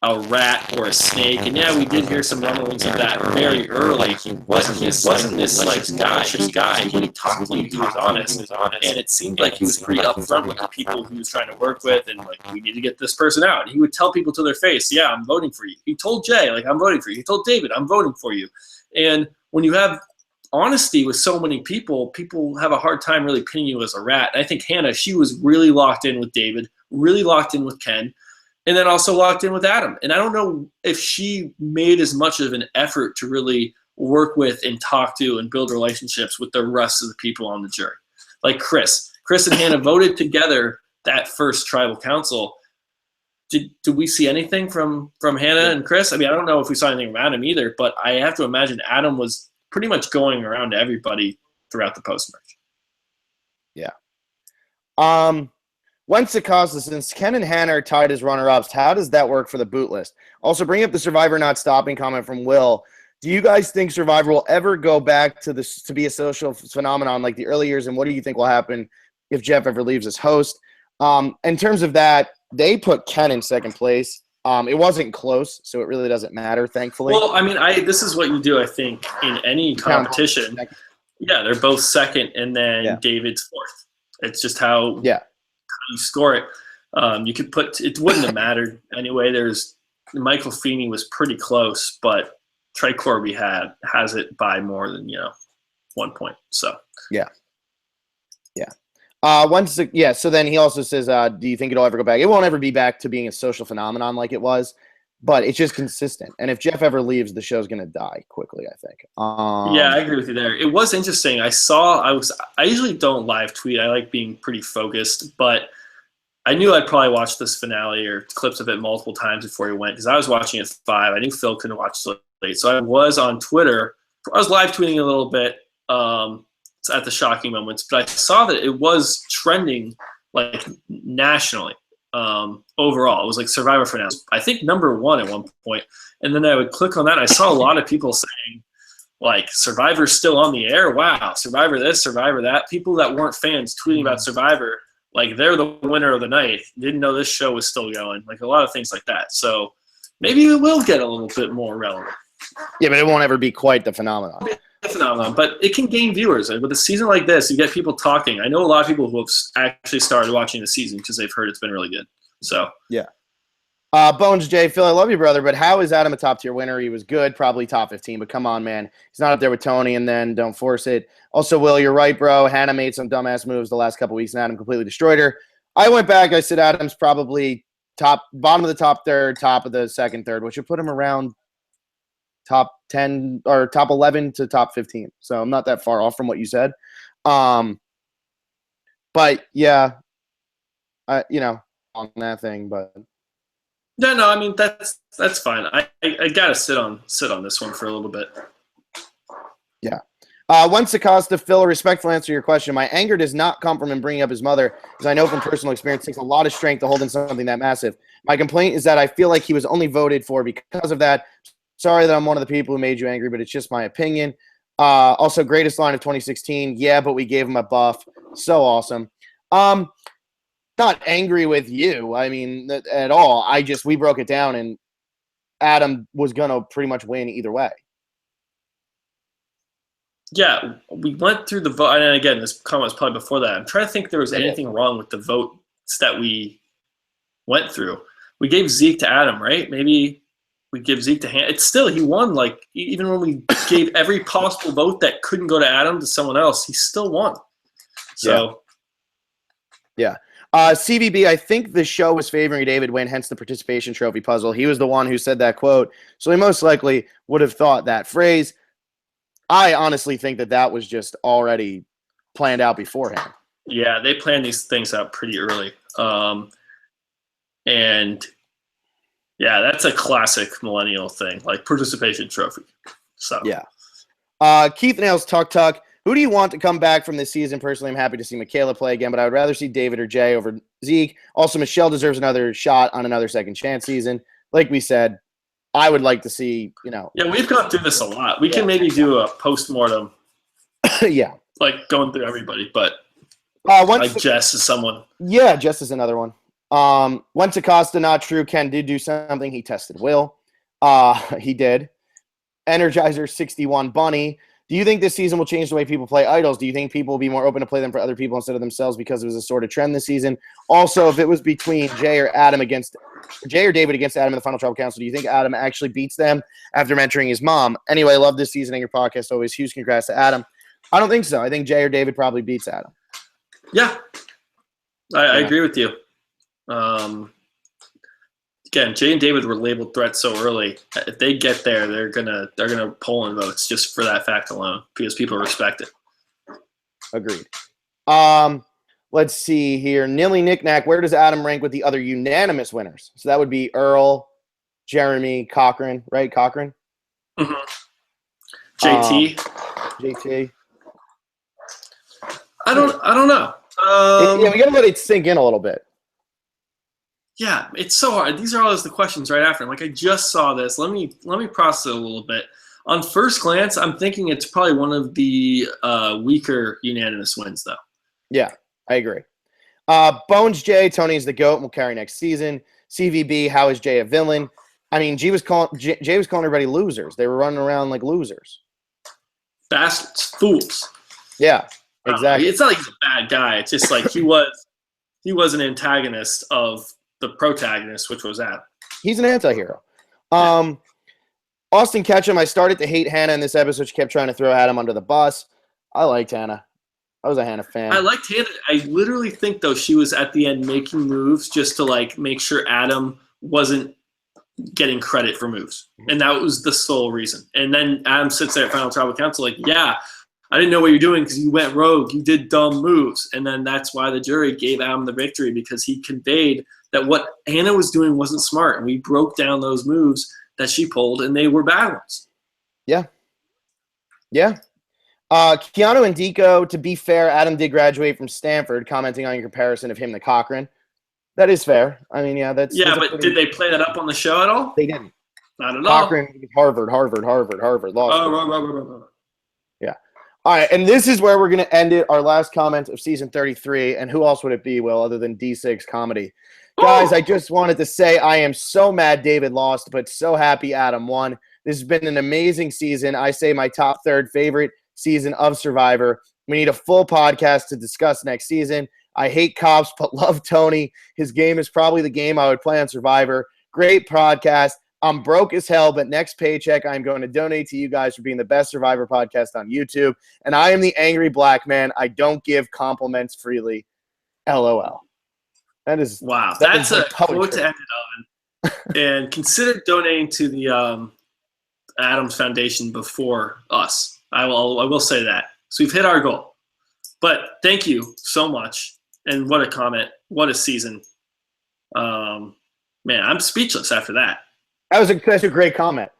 a rat or a snake. And yeah, we did hear some rumblings of that very early. He wasn't this like guy. When he talked to you, he was honest. And it seemed like he was pretty upfront with the people he was trying to work with, and like, we need to get this person out. And he would tell people to their face, yeah, I'm voting for you. He told Jay, like, I'm voting for you. He told David, I'm voting for you. And when you have honesty with so many people have a hard time really pinning you as a rat. And I think Hannah, she was really locked in with David, really locked in with Ken, and then also locked in with Adam. And I don't know if she made as much of an effort to really work with and talk to and build relationships with the rest of the people on the jury. Like Chris and Hannah voted together that first tribal council. Did we see anything from Hannah and Chris? I don't don't know if we saw anything from Adam either, but I have to imagine Adam was pretty much going around to everybody throughout the post-merge. Yeah. Wentz Acosta, since Ken and Hannah are tied as runner-ups, how does that work for the boot list? Also, bring up the Survivor not stopping comment from Will. Do you guys think Survivor will ever go back to be a social phenomenon like the early years, and what do you think will happen if Jeff ever leaves as host? In terms of that, they put Ken in second place. It wasn't close, so it really doesn't matter, thankfully. Well, this is what you do, I think, in any competition. Yeah, they're both second, and then David's fourth. It's just how you score it. You could it wouldn't have mattered anyway. Michael Feeney was pretty close, but Trey Corby has it by more than 1 point. So So then he also says, do you think it'll ever go back? It won't ever be back to being a social phenomenon like it was, but it's just consistent. And if Jeff ever leaves, the show's going to die quickly, I think. I agree with you there. It was interesting. I usually don't live tweet. I like being pretty focused, but I knew I'd probably watch this finale or clips of it multiple times before he went, because I was watching at 5. I knew Phil couldn't watch so late. So I was on Twitter. I was live tweeting a little bit. At the shocking moments, but I saw that it was trending like nationally. Overall, it was like Survivor for now. I think number 1 at one point, and then I would click on that. And I saw a lot of people saying, like, Survivor's still on the air. Wow, Survivor this, Survivor that. People that weren't fans tweeting about Survivor, like they're the winner of the night. Didn't know this show was still going. Like a lot of things like that. So maybe it will get a little bit more relevant. Yeah, but it won't ever be quite the phenomenon. Phenomenon, but it can gain viewers. With a season like this, you get people talking. I know a lot of people who have actually started watching the season because they've heard it's been really good. So yeah. Bones J, Phil, I love you, brother, but how is Adam a top tier winner? He was good, probably top 15, but come on, man, he's not up there with Tony. And then don't force it. Also, Will, you're right, bro. Hannah made some dumbass moves the last couple weeks, and Adam completely destroyed her. I went back. I said Adam's probably bottom of the top third, top of the second third, which would put him around top 10 or top 11 to top 15. So I'm not that far off from what you said. But yeah, on that thing, but no, that's fine. I gotta sit on this one for a little bit. Yeah. Once Acosta, Phil, a respectful answer to your question. My anger does not come from him bringing up his mother, because I know from personal experience it takes a lot of strength to hold in something that massive. My complaint is that I feel like he was only voted for because of that. Sorry that I'm one of the people who made you angry, but it's just my opinion. Also, greatest line of 2016. Yeah, but we gave him a buff. So awesome. Not angry with you. I mean, at all. We broke it down, and Adam was going to pretty much win either way. Yeah, we went through the vote, and again, this comment was probably before that. I'm trying to think if there was anything wrong with the votes that we went through. We gave Zeke to Adam, right? Maybe we give Zeke to Hannah. It's still, he won. Like, even when we gave every possible vote that couldn't go to Adam to someone else, he still won. So, yeah. CVB, I think the show was favoring David Wynn, hence the participation trophy puzzle. He was the one who said that quote, so he most likely would have thought that phrase. I honestly think that was just already planned out beforehand. Yeah, they planned these things out pretty early. And yeah, that's a classic millennial thing, like participation trophy. So yeah. Keith Nails Tuck. Who do you want to come back from this season? Personally, I'm happy to see Michaela play again, but I would rather see David or Jay over Zeke. Also, Michelle deserves another shot on another second chance season. Like we said, I would like to see, Yeah, we've gone through this a lot. We can maybe do a post-mortem. Yeah. Like going through everybody, but Jess is someone. Yeah, Jess is another one. Once Acosta, not true. Ken did do something. He tested Will. He did. Energizer 61 Bunny. Do you think this season will change the way people play idols? Do you think people will be more open to play them for other people instead of themselves because it was a sort of trend this season? Also, if it was between Jay or David against Adam in the final tribal council, do you think Adam actually beats them after mentoring his mom? Anyway, love this season and your podcast always. Huge congrats to Adam. I don't think so. I think Jay or David probably beats Adam. Yeah, I agree with you. Again, Jay and David were labeled threats so early. If they get there, they're gonna pull in votes just for that fact alone because people respect it. Agreed. Let's see here. Nilly Knickknack, where does Adam rank with the other unanimous winners? So that would be Earl, Jeremy, Cochran, right? Cochran? Mm-hmm. JT. JT. I don't know. Yeah, we got to let it sink in a little bit. Yeah, it's so hard. These are always the questions right after. I'm like, I just saw this. Let me process it a little bit. On first glance, I'm thinking it's probably one of the weaker unanimous wins, though. Yeah, I agree. Bones J, Tony's the GOAT and will carry next season. CVB, how is Jay a villain? I mean, Jay was calling everybody losers. They were running around like losers. Bastards, fools. Yeah, exactly. It's not like he's a bad guy. It's just like he was an antagonist of the protagonist, which was Adam. He's an anti-hero. Austin Ketchum, I started to hate Hannah in this episode. She kept trying to throw Adam under the bus. I liked Hannah. I was a Hannah fan. I liked Hannah. I literally think, though, she was at the end making moves just to, like, make sure Adam wasn't getting credit for moves. And that was the sole reason. And then Adam sits there at Final Tribal Council like, yeah, I didn't know what you're doing because you went rogue. You did dumb moves. And then that's why the jury gave Adam the victory, because he conveyed that what Hannah was doing wasn't smart. And we broke down those moves that she pulled, and they were bad ones. Yeah. Yeah. Keanu and Deco, to be fair, Adam did graduate from Stanford, commenting on your comparison of him to Cochran. That is fair. I mean, yeah, that's... Yeah, that's but did they play that up on the show at all? They didn't. Not at all. Cochran, Harvard, law school. Right. Yeah. All right, and this is where we're going to end it, our last comment of season 33, and who else would it be, Will, other than D6 Comedy? Guys, I just wanted to say I am so mad David lost, but so happy Adam won. This has been an amazing season. I say my top third favorite season of Survivor. We need a full podcast to discuss next season. I hate cops, but love Tony. His game is probably the game I would play on Survivor. Great podcast. I'm broke as hell, but next paycheck, I'm going to donate to you guys for being the best Survivor podcast on YouTube. And I am the angry black man. I don't give compliments freely. LOL. That is wow. That's a quote to end it on. And consider donating to the Adams Foundation before us. I will say that. So we've hit our goal. But thank you so much. And what a comment. What a season. Man, I'm speechless after that. That was such a great comment.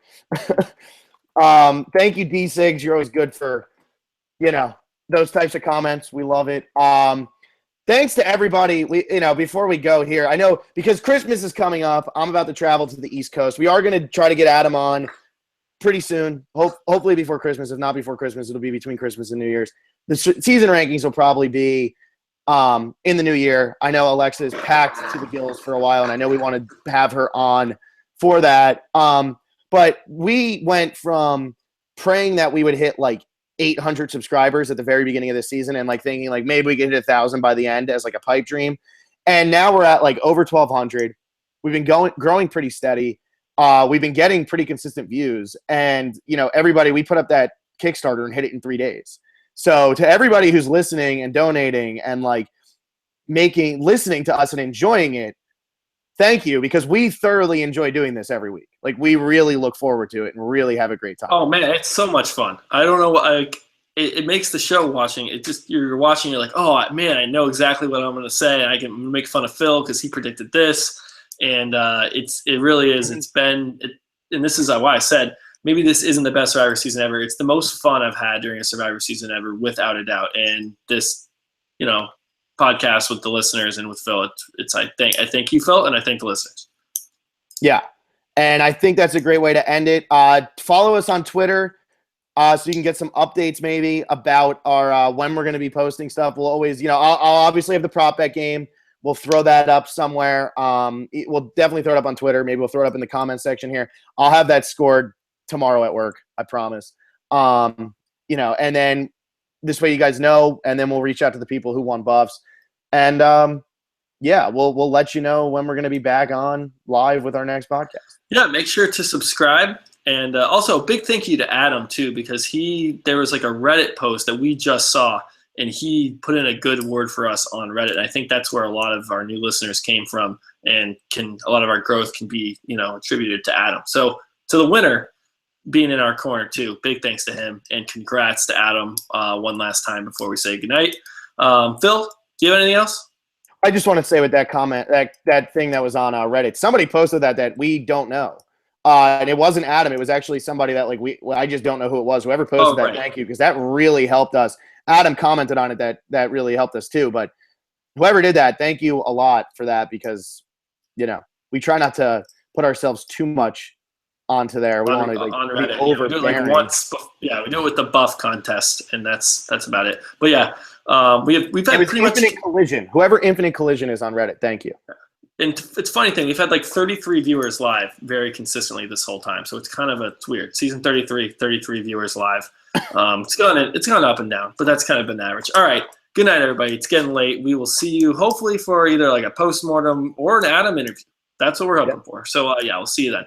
Thank you, D-Sigs. You're always good for those types of comments. We love it. Thanks to everybody. Before we go here, I know because Christmas is coming up, I'm about to travel to the East Coast. We are going to try to get Adam on pretty soon. Hopefully before Christmas. If not before Christmas, it'll be between Christmas and New Year's. The season rankings will probably be in the new year. I know Alexa is packed to the gills for a while, and I know we want to have her on for that. But we went from praying that we would hit like 800 subscribers at the very beginning of the season and like thinking like maybe we could hit 1,000 by the end as like a pipe dream. And now we're at like over 1,200. We've been growing pretty steady. We've been getting pretty consistent views, and everybody, we put up that Kickstarter and hit it in 3 days. So to everybody who's listening and donating and like listening to us and enjoying it, thank you, because we thoroughly enjoy doing this every week. Like we really look forward to it and really have a great time. Oh man, it's so much fun. I don't know, it makes the show watching. It just you're watching, you're like, oh man, I know exactly what I'm going to say. I can make fun of Phil because he predicted this, and it really is. It's been, and this is why I said maybe this isn't the best Survivor season ever. It's the most fun I've had during a Survivor season ever, without a doubt. And this, podcast with the listeners and with Phil, I thank you, Phil, and I thank the listeners. Yeah, and I think that's a great way to end it. Follow us on Twitter so you can get some updates maybe about our when we're going to be posting stuff. We'll always, I'll obviously have the prop bet game. We'll throw that up somewhere. We'll definitely throw it up on Twitter. Maybe we'll throw it up in the comments section here. I'll have that scored tomorrow at work, I promise. And then this way you guys know, and then we'll reach out to the people who won buffs. And we'll let you know when we're going to be back on live with our next podcast. Yeah, make sure to subscribe. And also a big thank you to Adam too, because there was like a Reddit post that we just saw, and he put in a good word for us on Reddit. And I think that's where a lot of our new listeners came from, and a lot of our growth can be, attributed to Adam. So to the winner being in our corner too, big thanks to him, and congrats to Adam one last time before we say goodnight. Phil, do you have anything else? I just want to say with that comment, that thing that was on Reddit, somebody posted that we don't know. And it wasn't Adam. It was actually somebody that I just don't know who it was. Whoever posted that, thank you, because that really helped us. Adam commented on it that really helped us too. But whoever did that, thank you a lot for that, because we try not to put ourselves too much onto there. We want to be overbearing. We do it with the buff contest, and that's about it. But yeah, we've had pretty much Infinite Collision. Whoever Infinite Collision is on Reddit, thank you. And it's a funny thing, we've had like 33 viewers live very consistently this whole time, so it's it's weird. Season 33 viewers live. It's gone up and down, but that's kind of been average. All right, good night, everybody. It's getting late. We will see you hopefully for either like a postmortem or an Adam interview. That's what we're hoping for. So we'll see you then.